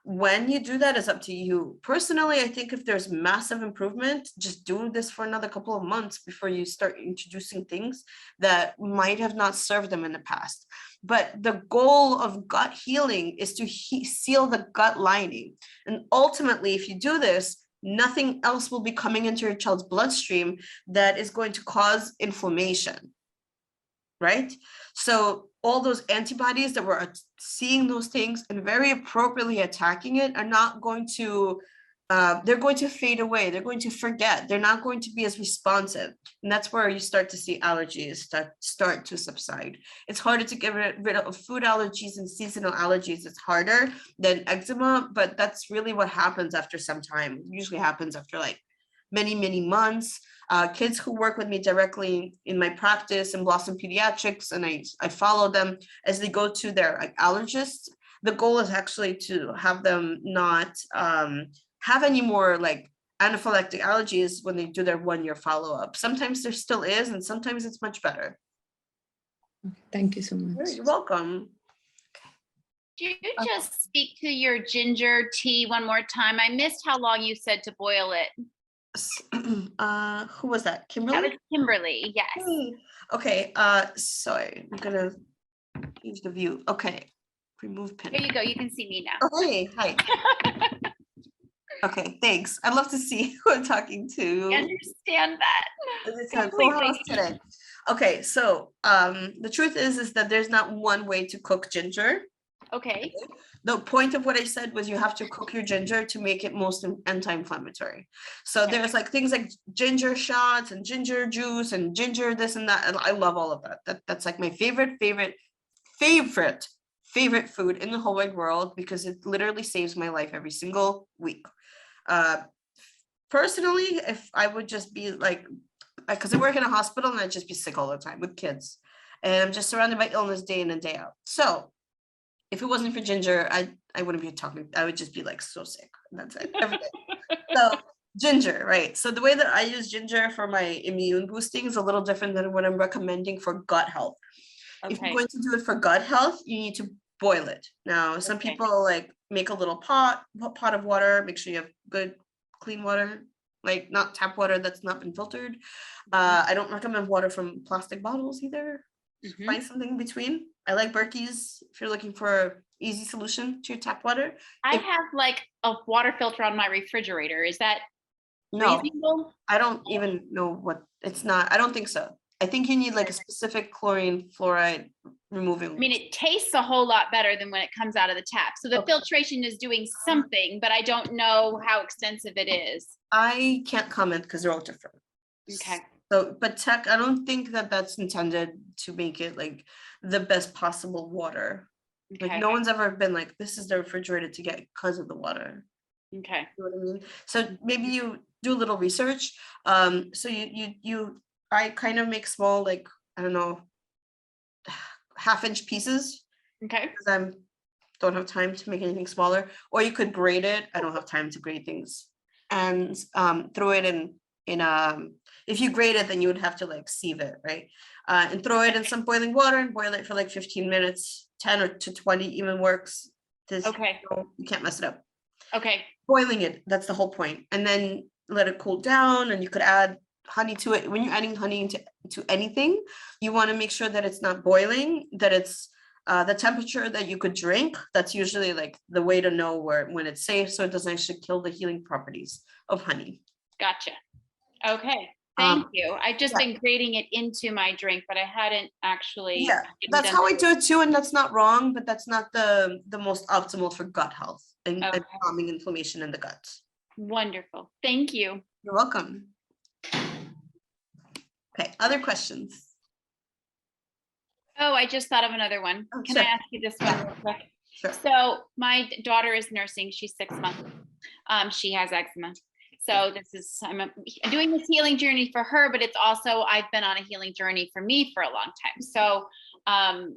When you do that, is up to you. Personally, I think if there's massive improvement, just do this for another couple of months before you start introducing things that might have not served them in the past. But the goal of gut healing is to seal the gut lining. And ultimately, if you do this, nothing else will be coming into your child's bloodstream that is going to cause inflammation, right? So all those antibodies that were seeing those things and very appropriately attacking it are not going to they're going to fade away. They're going to forget. They're not going to be as responsive. And that's where you start to see allergies start to subside. It's harder to get rid of food allergies and seasonal allergies. It's harder than eczema, but that's really what happens after some time. It usually happens after like many, many months. Kids who work with me directly in my practice in Blossom Pediatrics, and I follow them as they go to their like allergists. The goal is actually to have them not have any more like anaphylactic allergies when they do their 1-year follow-up. Sometimes there still is, and sometimes it's much better. Thank you so much. You're welcome. Do you just speak to your ginger tea one more time? I missed how long you said to boil it. Who was that? Kimberly? That was Kimberly, yes. Okay, sorry, I'm gonna change the view. Okay, remove pin. There you go, you can see me now. Oh, hey, hi. Okay, thanks. I'd love to see who I'm talking to. I understand that. It's a full house today. Okay, so the truth is that there's not one way to cook ginger. Okay. The point of what I said was you have to cook your ginger to make it most anti-inflammatory. So there's like things like ginger shots and ginger juice and ginger this and that. And I love all of that. That's like my favorite food in the whole wide world, because it literally saves my life every single week. Personally, if I would just be like, because I work in a hospital and I'd just be sick all the time with kids, and I'm just surrounded by illness day in and day out. So if it wasn't for ginger, I wouldn't be talking. I would just be like so sick. And that's it every day. So ginger, right? So the way that I use ginger for my immune boosting is a little different than what I'm recommending for gut health. If you're going to do it for gut health, you need to boil it. Now, some people like make a little pot of water. Make sure you have good, clean water, like not tap water that's not been filtered. I don't recommend water from plastic bottles either. Find something in between. I like Berkey's if you're looking for an easy solution to your tap water. I have like a water filter on my refrigerator. Is that reasonable? I don't even know what it's not. I don't think so. I think you need like a specific chlorine fluoride removing. I mean, it tastes a whole lot better than when it comes out of the tap. So the filtration is doing something, but I don't know how extensive it is. I can't comment because they're all different. Okay. So, but I don't think that that's intended to make it like the best possible water. Okay. Like no one's ever been like, this is the refrigerator to get because of the water. Okay. You know what I mean? So maybe you do a little research. So I kind of make small, like, I don't know, 1/2-inch pieces. Okay. Because I don't have time to make anything smaller. Or you could grate it. I don't have time to grate things. And throw it in if you grate it, then you would have to like sieve it, right? And throw it in some boiling water and boil it for like 15 minutes, 10 or to 20 even works. Okay. You can't mess it up. Okay. Boiling it, that's the whole point. And then let it cool down, and you could add honey to it. When you're adding honey to anything, you want to make sure that it's not boiling, that it's the temperature that you could drink. That's usually like the way to know when it's safe, so it doesn't actually kill the healing properties of honey. Gotcha. Okay. Thank you. I've just been grating it into my drink, but I hadn't actually. Yeah, that's how I do it too, and that's not wrong, but that's not the most optimal for gut health and calming inflammation in the gut. Wonderful. Thank you. You're welcome. Okay, other questions? Oh, I just thought of another one. Can I ask you this one real quick? Sure. So my daughter is nursing. She's 6 months. She has eczema. So I'm doing this healing journey for her, but it's also, I've been on a healing journey for me for a long time. So,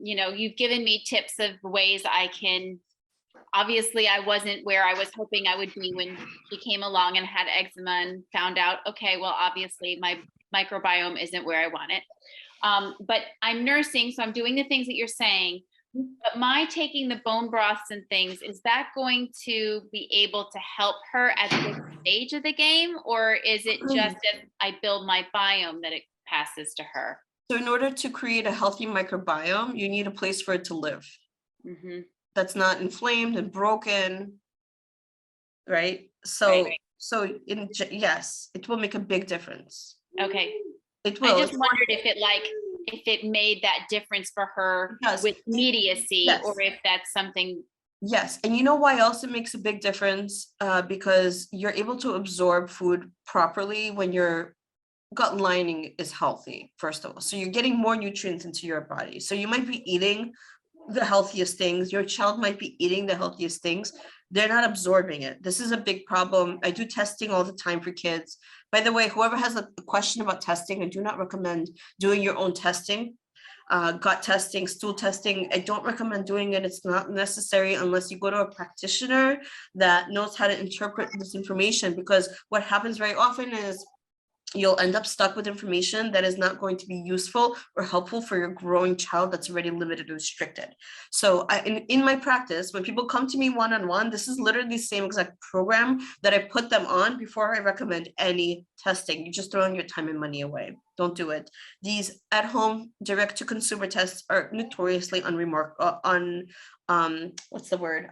you've given me tips of ways I can, obviously I wasn't where I was hoping I would be when she came along and had eczema and found out, okay, well, obviously my microbiome isn't where I want it. But I'm nursing, so I'm doing the things that you're saying. But my taking the bone broths and things, is that going to be able to help her at this stage of the game? Or is it just as I build my biome that it passes to her? So in order to create a healthy microbiome, you need a place for it to live. Mm-hmm. That's not inflamed and broken, right? So, yes, it will make a big difference. Okay. It will. I just wondered if it made that difference for her with immediacy, or if that's something Yes, and you know why else it makes a big difference? Because you're able to absorb food properly when your gut lining is healthy, first of all. So you're getting more nutrients into your body. So you might be eating the healthiest things. Your child might be eating the healthiest things. They're not absorbing it. This is a big problem. I do testing all the time for kids. By the way, whoever has a question about testing, I do not recommend doing your own testing. Gut testing, stool testing, I don't recommend doing it. It's not necessary unless you go to a practitioner that knows how to interpret this information, because what happens very often is you'll end up stuck with information that is not going to be useful or helpful for your growing child that's already limited or restricted. So in my practice, when people come to me one-on-one, this is literally the same exact program that I put them on before I recommend any testing. You're just throwing your time and money away. Don't do it. These at-home direct-to-consumer tests are notoriously what's the word?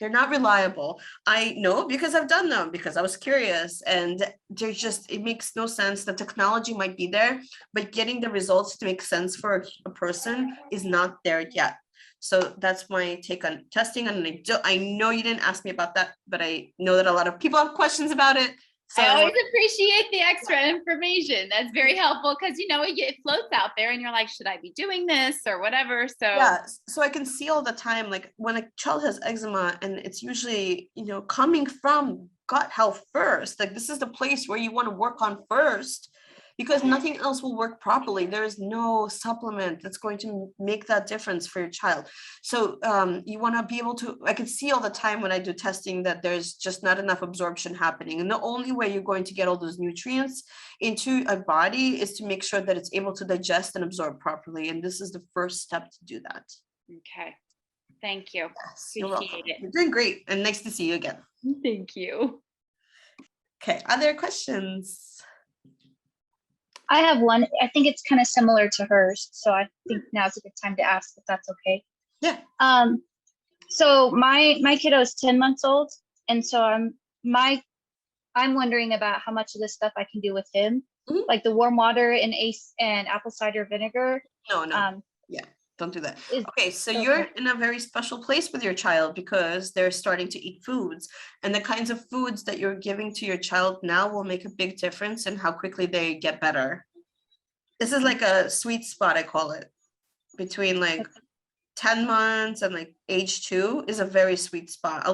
They're not reliable. I know because I've done them, because I was curious, and it makes no sense. The technology might be there, but getting the results to make sense for a person is not there yet. So that's my take on testing. And I know you didn't ask me about that, but I know that a lot of people have questions about it. So I always appreciate the extra information. That's very helpful because, it floats out there and you're like, should I be doing this or whatever? So yeah, so I can see all the time, like when a child has eczema, and it's usually, coming from gut health first, like this is the place where you want to work on first, because nothing else will work properly. There is no supplement that's going to make that difference for your child. So you want to be able to, I can see all the time when I do testing that there's just not enough absorption happening. And the only way you're going to get all those nutrients into a body is to make sure that it's able to digest and absorb properly. And this is the first step to do that. Okay. Thank you. Yes, you're welcome. Appreciate it. You're doing great. And nice to see you again. Thank you. Okay, other questions? I have one. I think it's kind of similar to hers, so I think now's a good time to ask if that's okay. Yeah. So my kiddo is 10 months old, and so I'm wondering about how much of this stuff I can do with him, like the warm water and apple cider vinegar. No. Yeah, don't do that. Okay, so you're in a very special place with your child because they're starting to eat foods, and the kinds of foods that you're giving to your child now will make a big difference in how quickly they get better. This is like a sweet spot, I call it, between like 10 months and like age 2 is a very sweet spot.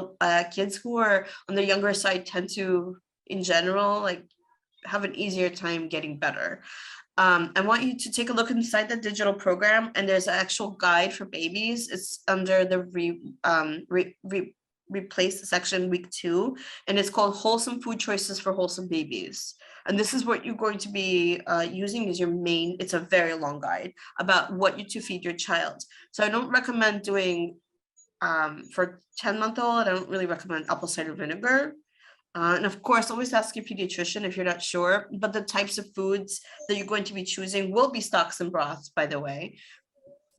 Kids who are on the younger side tend to, in general, like have an easier time getting better. I want you to take a look inside the digital program, and there's an actual guide for babies. It's under the replace section, week 2, and it's called Wholesome Food Choices for Wholesome Babies. And this is what you're going to be using as your main. It's a very long guide about what you to feed your child. So I don't recommend doing for 10-month-old. I don't really recommend apple cider vinegar. And of course, always ask your pediatrician if you're not sure, but the types of foods that you're going to be choosing will be stocks and broths, by the way.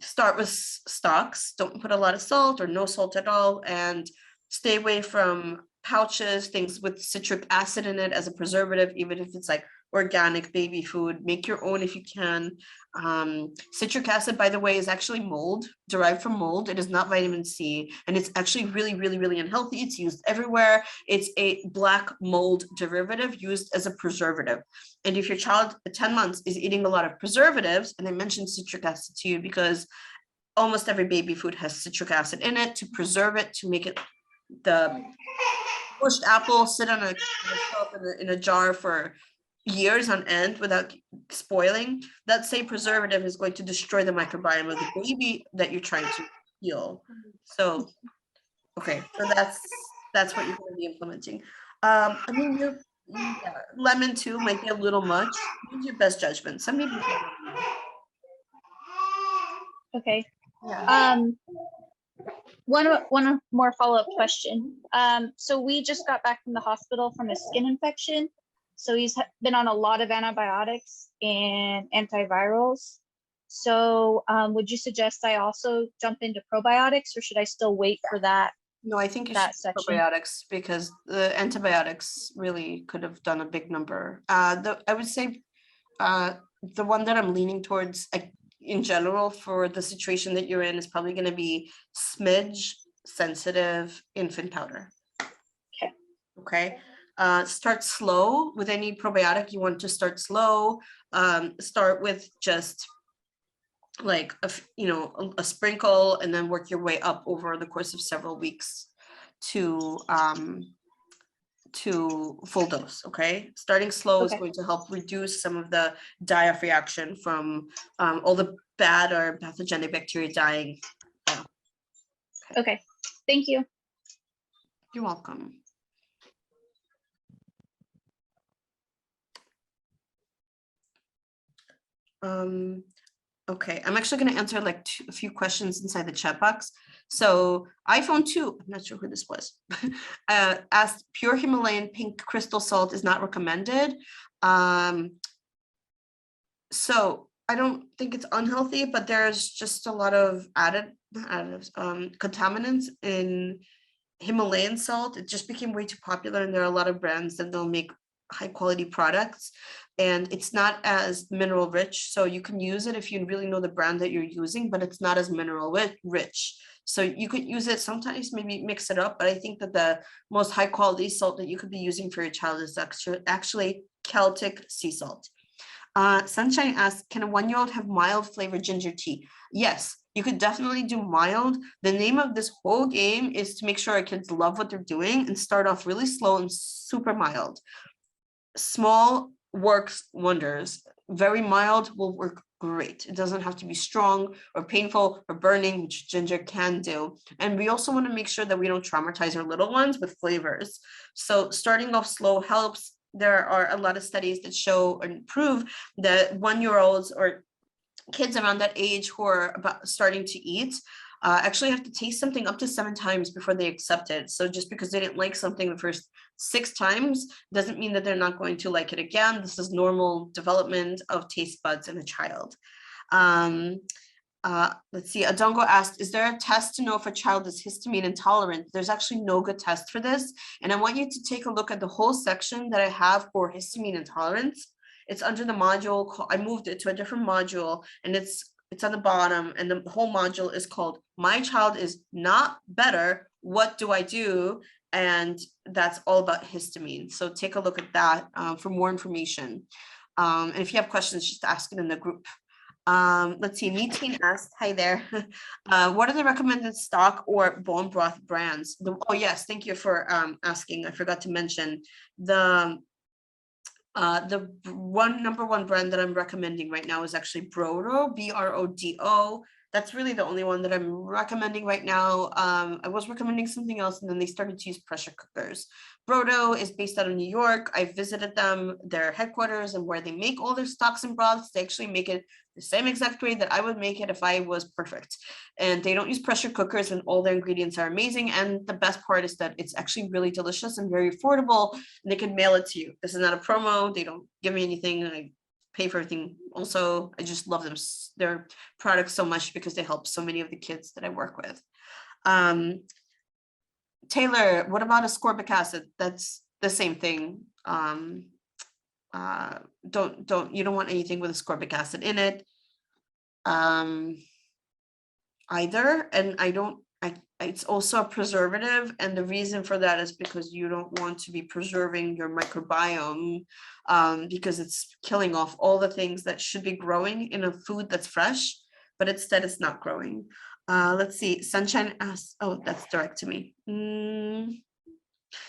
Start with stocks, don't put a lot of salt or no salt at all, and stay away from pouches, things with citric acid in it as a preservative, even if it's like organic baby food. Make your own if you can. Citric acid, by the way, is actually mold, derived from mold. It is not vitamin C, and it's actually really, really, really unhealthy. It's used everywhere. It's a black mold derivative used as a preservative. And if your child at 10 months is eating a lot of preservatives, and I mentioned citric acid to you because almost every baby food has citric acid in it to preserve it, to make it the pushed apple sit on a shelf in a jar for years on end without spoiling. That same preservative is going to destroy the microbiome of the baby that you're trying to heal. So, okay, so that's what you're going to be implementing. I mean, lemon too might be a little much. Use your best judgment. Some people. Okay. Yeah. One more follow-up question. So we just got back from the hospital from a skin infection. So he's been on a lot of antibiotics and antivirals. So would you suggest I also jump into probiotics, or should I still wait for that? No, I think you should probiotics, because the antibiotics really could have done a big number. I would say the one that I'm leaning towards in general for the situation that you're in is probably going to be smidge sensitive infant powder. Okay. Okay. Start slow with any probiotic. You want to start slow. Start with just like a sprinkle, and then work your way up over the course of several weeks to full dose. Okay, starting slow is Okay. going to help reduce some of the die-off reaction from all the bad or pathogenic bacteria dying. Okay, thank you. You're welcome. Okay, I'm actually going to answer like a few questions inside the chat box. So iPhone 2, I'm not sure who this was, asked, pure Himalayan pink crystal salt is not recommended. So I don't think it's unhealthy, but there's just a lot of contaminants in Himalayan salt. It just became way too popular, and there are a lot of brands that don't make high quality products, and it's not as mineral rich. So you can use it if you really know the brand that you're using, but it's not as mineral rich. So you could use it sometimes, maybe mix it up, but I think that the most high quality salt that you could be using for your child is actually Celtic sea salt. Sunshine asks, can a 1-year-old have mild flavored ginger tea? Yes, you could definitely do mild. The name of this whole game is to make sure our kids love what they're doing and start off really slow and super mild. Small works wonders. Very mild will work great. It doesn't have to be strong or painful or burning, which ginger can do. And we also want to make sure that we don't traumatize our little ones with flavors. So starting off slow helps. There are a lot of studies that show and prove that 1-year-olds or kids around that age who are about starting to eat actually have to taste something up to 7 times before they accept it. So just because they didn't like something the first 6 times doesn't mean that they're not going to like it again. This is normal development of taste buds in a child. Let's see, Adongo asked, is there a test to know if a child is histamine intolerant? There's actually no good test for this. And I want you to take a look at the whole section that I have for histamine intolerance. It's under the module. I moved it to a different module, and it's at the bottom, and the whole module is called My Child is Not Better. What do I do? And that's all about histamine. So take a look at that for more information. And if you have questions, just ask it in the group. Let's see, Meeting asked, hi there. What are the recommended stock or bone broth brands? Oh yes, thank you for asking. I forgot to mention the number one brand that I'm recommending right now is actually Brodo, Brodo. That's really the only one that I'm recommending right now. I was recommending something else, and then they started to use pressure cookers. Brodo is based out of New York. I visited them, their headquarters, and where they make all their stocks and broths. They actually make it the same exact way that I would make it if I was perfect. And they don't use pressure cookers, and all their ingredients are amazing. And the best part is that it's actually really delicious and very affordable, and they can mail it to you. This is not a promo. They don't give me anything. I pay for everything. Also, I just love them, their products so much, because they help so many of the kids that I work with. Taylor, what about ascorbic acid? That's the same thing. You don't want anything with ascorbic acid in it either. And it's also a preservative, and the reason for that is because you don't want to be preserving your microbiome, because it's killing off all the things that should be growing in a food that's fresh, but instead it's not growing. Let's see, Sunshine asked, oh, that's direct to me.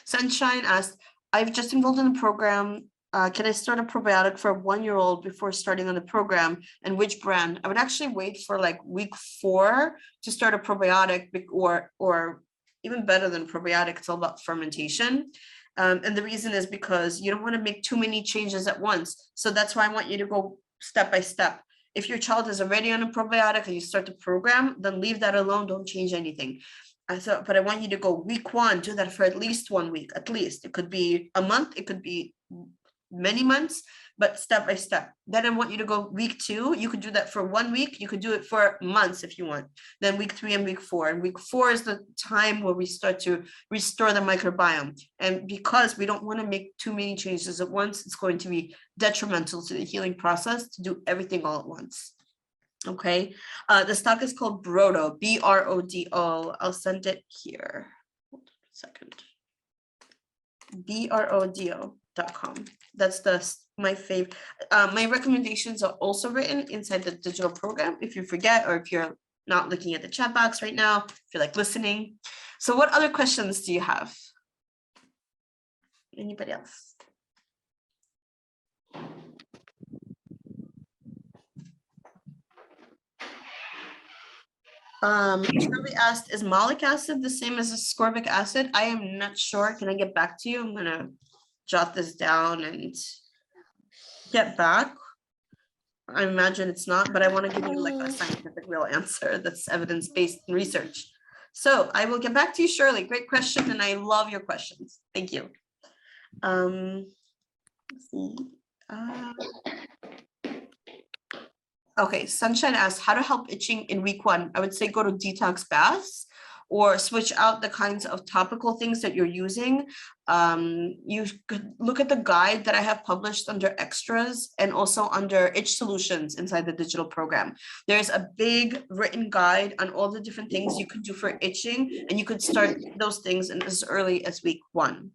Sunshine asked, I've just enrolled in the program. Can I start a probiotic for a 1-year-old before starting on the program, and which brand? I would actually wait for like week 4 to start a probiotic, or even better than probiotic, it's all about fermentation. And the reason is because you don't want to make too many changes at once. So that's why I want you to go step by step. If your child is already on a probiotic and you start the program, then leave that alone. Don't change anything. But I want you to go week 1, do that for at least 1 week, at least. It could be a month, it could be many months, but step by step. Then I want you to go week 2. You could do that for 1 week. You could do it for months if you want. Then week 3 and week 4. And week 4 is the time where we start to restore the microbiome. And because we don't want to make too many changes at once, it's going to be detrimental to the healing process to do everything all at once. Okay, the stock is called Brodo, BRODO. I'll send it here. Hold on a second. BRODO.com. That's my favorite. My recommendations are also written inside the digital program if you forget, or if you're not looking at the chat box right now, if you're like listening. So what other questions do you have? Anybody else? Shirley asked, is malic acid the same as ascorbic acid? I am not sure. Can I get back to you? I'm gonna jot this down and get back. I imagine it's not, but I want to give you like a scientific real answer that's evidence-based research. So I will get back to you, Shirley. Great question, and I love your questions. Thank you. Let's see. Okay, Sunshine asked how to help itching in week 1. I would say go to detox baths or switch out the kinds of topical things that you're using. You could look at the guide that I have published under extras and also under itch solutions inside the digital program. There's a big written guide on all the different things you could do for itching, and you could start those things in as early as week 1.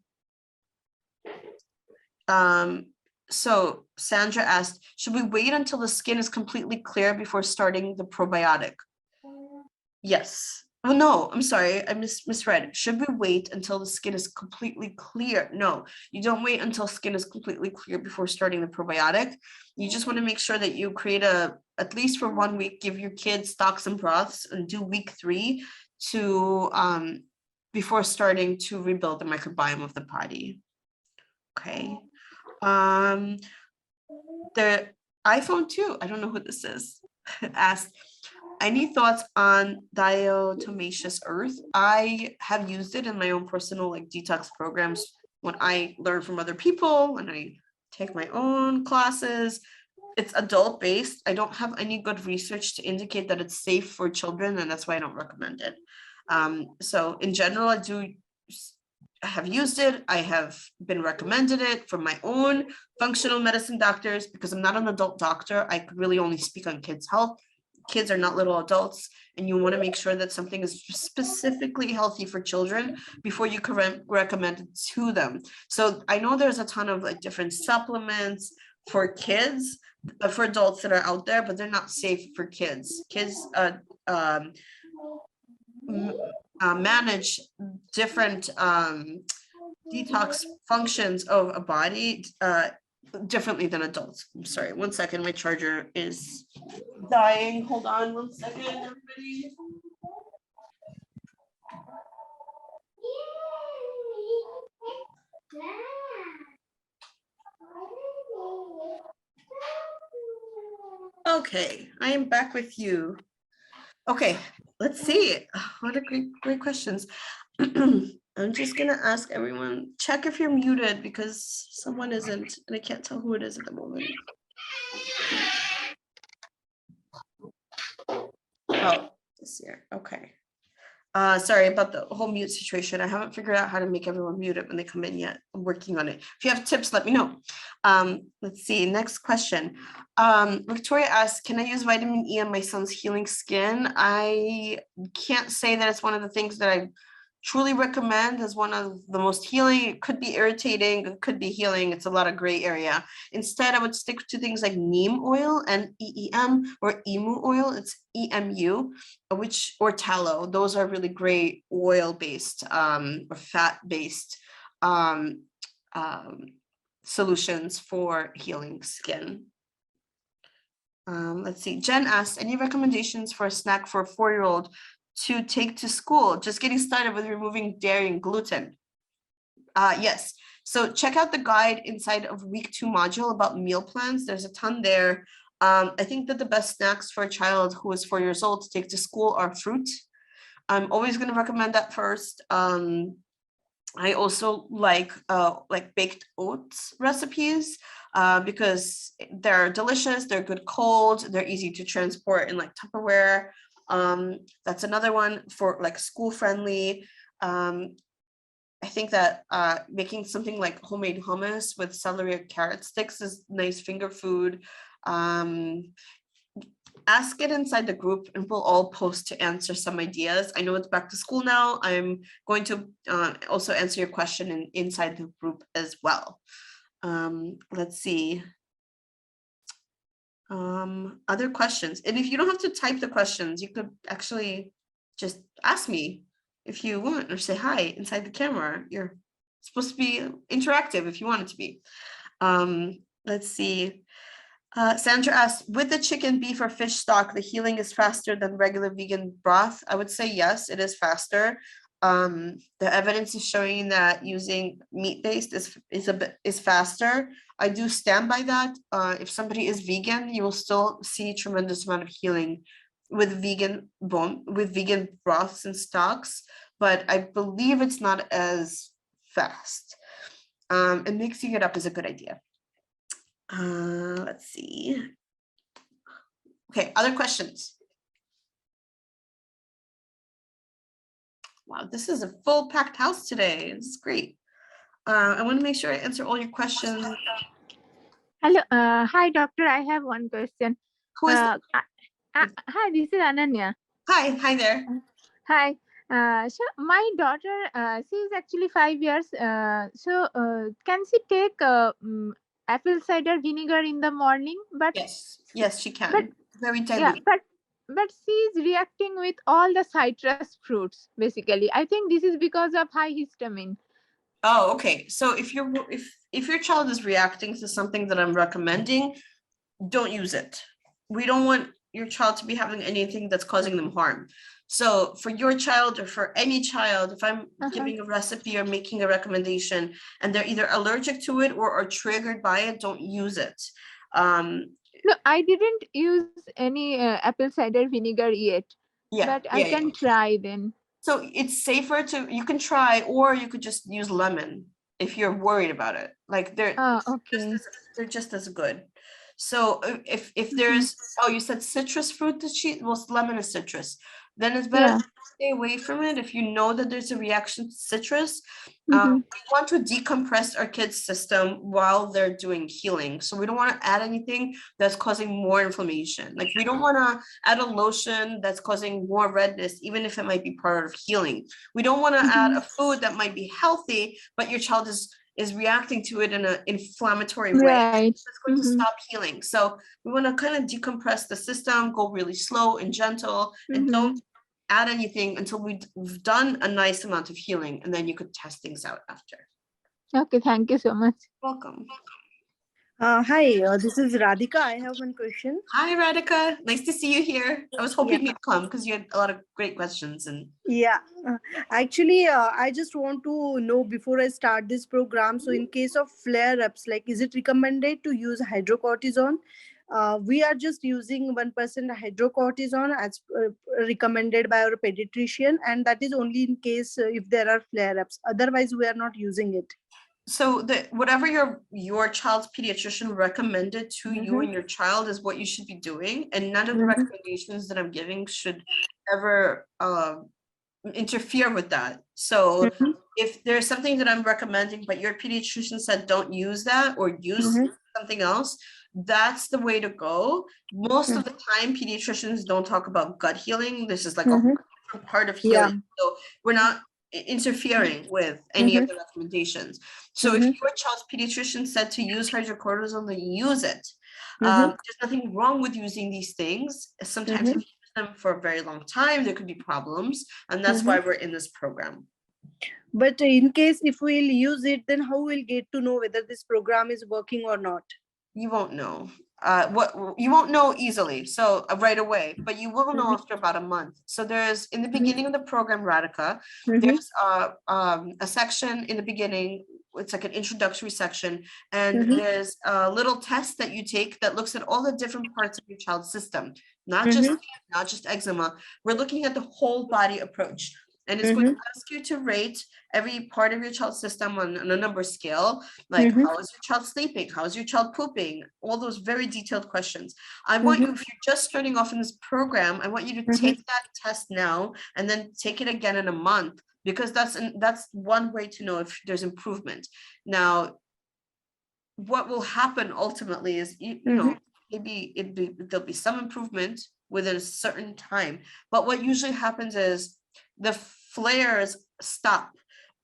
So Sandra asked, should we wait until the skin is completely clear before starting the probiotic? Yes. Oh, no, I'm sorry. I misread. Should we wait until the skin is completely clear? No, you don't wait until skin is completely clear before starting the probiotic. You just want to make sure that you create at least for 1 week, give your kids stocks and broths and do week 3 to before starting to rebuild the microbiome of the body. Okay. The iPhone 2, I don't know who this is, asked, any thoughts on diatomaceous earth? I have used it in my own personal like detox programs when I learn from other people and I take my own classes. It's adult based. I don't have any good research to indicate that it's safe for children, and that's why I don't recommend it. So in general, I have used it. I have been recommended it from my own functional medicine doctors because I'm not an adult doctor. I could really only speak on kids' health. Kids are not little adults, and you want to make sure that something is specifically healthy for children before you can recommend it to them. So I know there's a ton of like different supplements for kids, for adults that are out there, but they're not safe for kids. Kids manage different detox functions of a body differently than adults. I'm sorry, 1 second, my charger is dying. Hold on 1 second, everybody. Okay, I am back with you. Okay, let's see. What a great questions. I'm just gonna ask everyone, check if you're muted because someone isn't, and I can't tell who it is at the moment. Oh, this year. Okay. Sorry about the whole mute situation. I haven't figured out how to make everyone mute it when they come in yet. I'm working on it. If you have tips, let me know. Let's see, next question. Victoria asks, can I use vitamin E on my son's healing skin? I can't say that it's one of the things that I truly recommend as one of the most healing. It could be irritating, it could be healing. It's a lot of gray area. Instead, I would stick to things like neem oil and EEM, or emu oil. It's EMU, or tallow. Those are really great oil-based or fat-based solutions for healing skin. Let's see. Jen asked, any recommendations for a snack for a 4-year-old to take to school? Just getting started with removing dairy and gluten. Yes. So check out the guide inside of week 2 module about meal plans. There's a ton there. I think that the best snacks for a child who is 4 years old to take to school are fruit. I'm always going to recommend that first. I also like baked oats recipes because they're delicious, they're good cold, they're easy to transport in like Tupperware. That's another one for like school friendly. I think that making something like homemade hummus with celery or carrot sticks is nice finger food. ask it inside the group and we'll all post to answer some ideas. I know it's back to school now. I'm going to also answer your question inside the group as well. Let's see. Other questions. And if you don't have to type the questions, you could actually just ask me if you want, or say hi inside the camera. You're supposed to be interactive if you want it to be. Let's see. Sandra asked, with the chicken, beef, or fish stock, the healing is faster than regular vegan broth? I would say yes, it is faster. The evidence is showing that using meat-based is faster. I do stand by that. If somebody is vegan, you will still see tremendous amount of healing with vegan broths and stocks, but I believe it's not as fast. And mixing it up is a good idea. Let's see. Okay, other questions? Wow, this is a full packed house today. This is great. I want to make sure I answer all your questions. Hello, hi doctor. I have one question. Who is that? Hi, this is Ananya. Hi there. Hi. So my daughter, she is actually 5 years. Can she take apple cider vinegar in the morning? But Yes, she can. But, very yeah, dilute. but she is reacting with all the citrus fruits. Basically, I think this is because of high histamine. Oh, okay. So if your child is reacting to something that I'm recommending, don't use it. We don't want your child to be having anything that's causing them harm. So for your child or for any child, if I'm giving a recipe or making a recommendation and they're either allergic to it or are triggered by it, don't use it. No, I didn't use any apple cider vinegar yet, but I can try then. So it's safer you can try, or you could just use lemon if you're worried about it. Like they're just as good. So if there's, you said citrus fruit, well, lemon is citrus. Then it's better to stay away from it if you know that there's a reaction to citrus. We want to decompress our kids' system while they're doing healing. So we don't want to add anything that's causing more inflammation. Like we don't want to add a lotion that's causing more redness, even if it might be part of healing. We don't want to add a food that might be healthy, but your child is reacting to it in an inflammatory way. It's going to stop healing. So we want to kind of decompress the system, go really slow and gentle, and don't add anything until we've done a nice amount of healing, and then you could test things out after. Okay, thank you so much. Welcome. Hi, this is Radhika. I have one question. Hi, Radhika. Nice to see you here. I was hoping you'd come because you had a lot of great questions. Actually, I just want to know before I start this program. So in case of flare-ups, like, is it recommended to use hydrocortisone? We are just using 1% hydrocortisone as recommended by our pediatrician, and that is only in case if there are flare-ups. Otherwise, we are not using it. So whatever your child's pediatrician recommended to you and your child is what you should be doing, and none of the recommendations that I'm giving should ever interfere with that. So if there's something that I'm recommending, but your pediatrician said don't use that or use something else, that's the way to go. Most of the time, pediatricians don't talk about gut healing. This is like a different part of healing. So we're not interfering with any of the recommendations. So if your child's pediatrician said to use hydrocortisone, then use it. There's nothing wrong with using these things. Sometimes if you use them for a very long time, there could be problems, and that's why we're in this program. But in case if we'll use it, then how we'll get to know whether this program is working or not? You won't know. You won't know easily, so right away, but you will know after about a month. So there's in the beginning of the program, Radhika, there's a section in the beginning. It's like an introductory section, and there's a little test that you take that looks at all the different parts of your child's system, not just eczema. We're looking at the whole body approach. And it's going to ask you to rate every part of your child's system on a number scale, like how is your child sleeping? How is your child pooping? All those very detailed questions. I want you, if you're just starting off in this program, I want you to take that test now and then take it again in a month, because that's one way to know if there's improvement. Now, what will happen ultimately is, you know, maybe there'll be some improvement within a certain time. But what usually happens is the flares stop,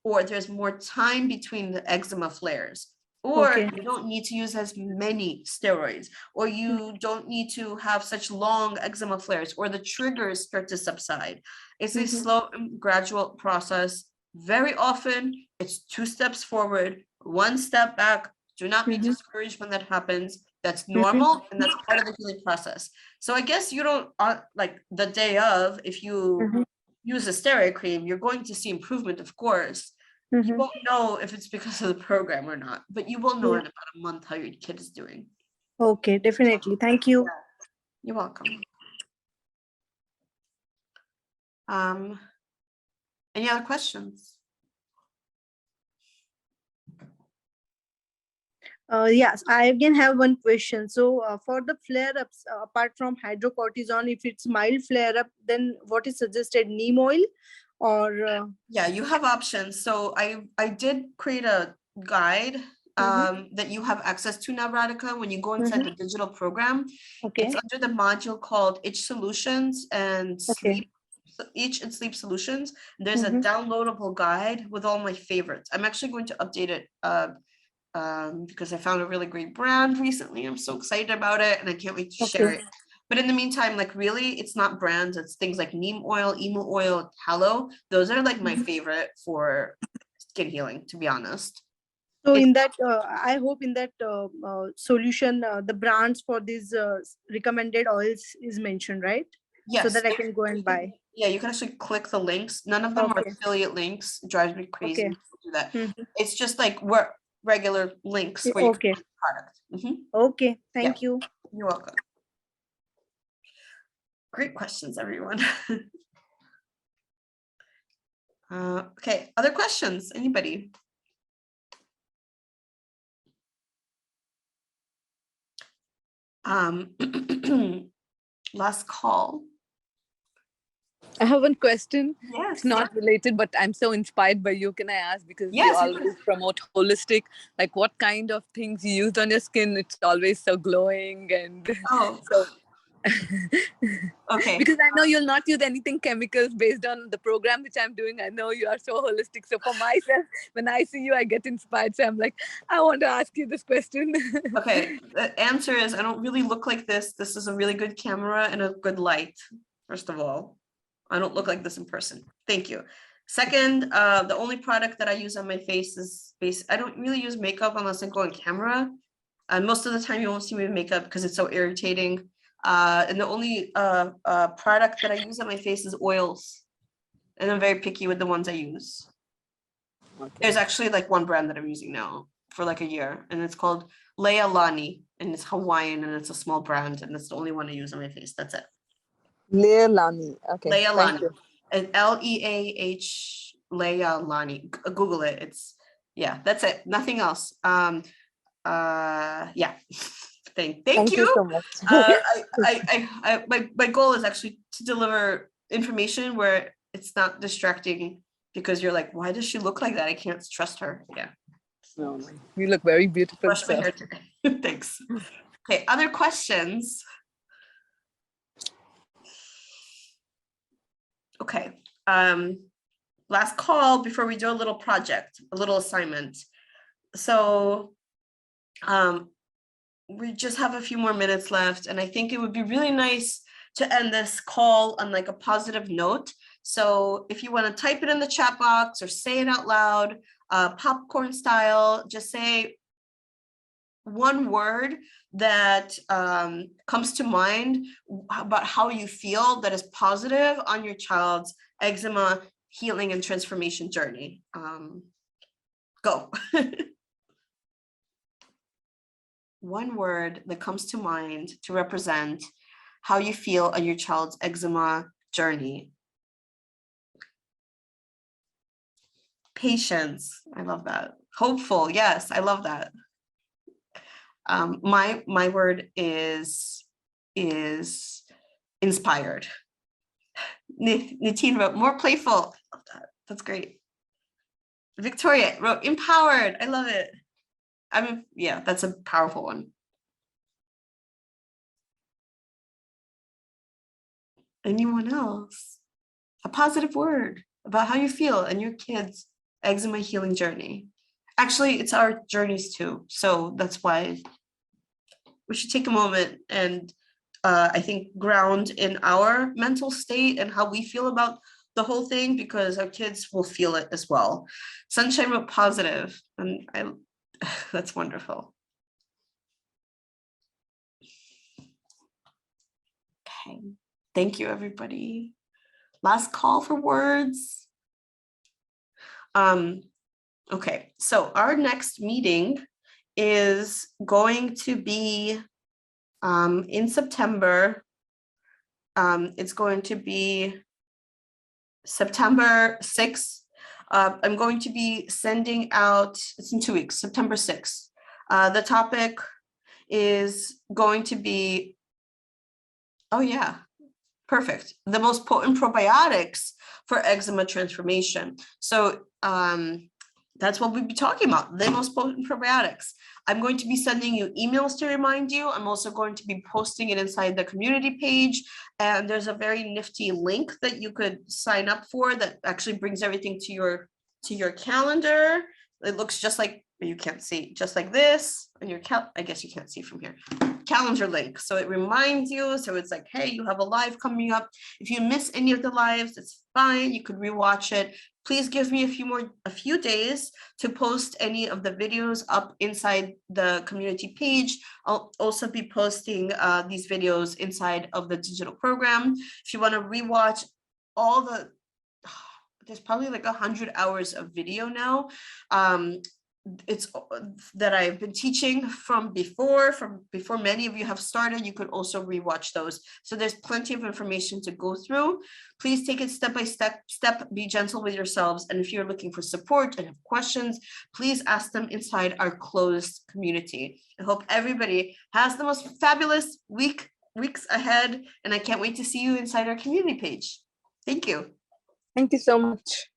or there's more time between the eczema flares, or Okay. you don't need to use as many steroids, or you don't need to have such long eczema flares, or the triggers start to subside. It's a slow and gradual process. Very often it's 2 steps forward, 1 step back. Do not be discouraged when that happens. That's normal, and that's part of the healing process. So I guess you don't like the day of, if you use a steroid cream, you're going to see improvement, of course. You won't know if it's because of the program or not, but you will know in about a month how your kid is doing. Okay, definitely. Thank you. You're welcome. Any other questions? Yes, I again have one question. So for the flare-ups, apart from hydrocortisone, if it's mild flare-up, then what is suggested? Neem oil or? Yeah, you have options. So I did create a guide that you have access to now, Radhika. When you go inside the digital program, Okay. it's under the module called Itch Solutions and Okay. Itch and Sleep Solutions. There's a downloadable guide with all my favorites. I'm actually going to update it because I found a really great brand recently. I'm so excited about it, and I can't wait to share it. But in the meantime, like really, it's not brands. It's things like neem oil, emu oil, tallow. Those are like my favorite for skin healing, to be honest. So in that, I hope in that solution, the brands for these recommended oils is mentioned, right? Yes. So that I can go and buy. Yeah, you can actually click the links. None of them are affiliate links. It drives me crazy when people do that. It's just like regular links where you can buy the product. Okay, thank you. You're welcome. Great questions, everyone. Okay, other questions? Anybody? Last call. I have one question. Yes. It's not related, but I'm so inspired by you. Can I ask? Because you Yes, always promote holistic. Like, what kind of things you used on your skin? It's always so glowing and Oh, so. okay. Because I know you'll not use anything chemicals based on the program which I'm doing. I know you are so holistic. So for myself, when I see you, I get inspired. So I'm like, I want to ask you this question. Okay. The answer is I don't really look like this. This is a really good camera and a good light. First of all, I don't look like this in person. Thank you. Second, the only product that I use on my face is I don't really use makeup unless I go on camera. And most of the time you won't see me with makeup because it's so irritating. And the only product that I use on my face is oils. And I'm very picky with the ones I use. Okay. There's actually like one brand that I'm using now for like a year, and it's called Leilani, and it's Hawaiian, and it's a small brand, and it's the only one I use on my face. That's it. Leilani. Okay. Leilani. And Leah Leilani. Google it. It's that's it. Nothing else. Yeah. Thank you so much. My goal is actually to deliver information where it's not distracting, because you're like, why does she look like that? I can't trust her. Yeah. No, you look very beautiful. Brush my hair today. Thanks. Okay, other questions? Okay. Last call before we do a little project, a little assignment. So we just have a few more minutes left, and I think it would be really nice to end this call on like a positive note. So if you want to type it in the chat box or say it out loud, popcorn style, just say one word that comes to mind about how you feel that is positive on your child's eczema healing and transformation journey. Go. One word that comes to mind to represent how you feel on your child's eczema journey. Patience. I love that. Hopeful. Yes, I love that. My word is inspired. Nitin wrote more playful. I love that. That's great. Victoria wrote empowered. I love it. Yeah, that's a powerful one. Anyone else? A positive word about how you feel and your kids' eczema healing journey. Actually, it's our journeys too. So that's why we should take a moment and I think ground in our mental state and how we feel about the whole thing, because our kids will feel it as well. Sunshine wrote positive, and that's wonderful. Okay, thank you, everybody. Last call for words. Okay, so our next meeting is going to be in September. It's going to be September 6th. I'm going to be sending out, it's in 2 weeks, September 6th. The topic is going to be, oh yeah, perfect. The most potent probiotics for eczema transformation. So that's what we'll be talking about, the most potent probiotics. I'm going to be sending you emails to remind you. I'm also going to be posting it inside the community page. And there's a very nifty link that you could sign up for that actually brings everything to your calendar. It looks just like, you can't see, just like this on your I guess you can't see from here. Calendar link. So it reminds you. So it's like, hey, you have a live coming up. If you miss any of the lives, it's fine. You could rewatch it. Please give me a few days to post any of the videos up inside the community page. I'll also be posting these videos inside of the digital program. If you want to rewatch all the, there's probably like 100 hours of video now. It's that I've been teaching from before many of you have started. You could also rewatch those. So there's plenty of information to go through. Please take it step by step, be gentle with yourselves. And if you're looking for support and have questions, please ask them inside our closed community. I hope everybody has the most fabulous weeks ahead. And I can't wait to see you inside our community page. Thank you. Thank you so much.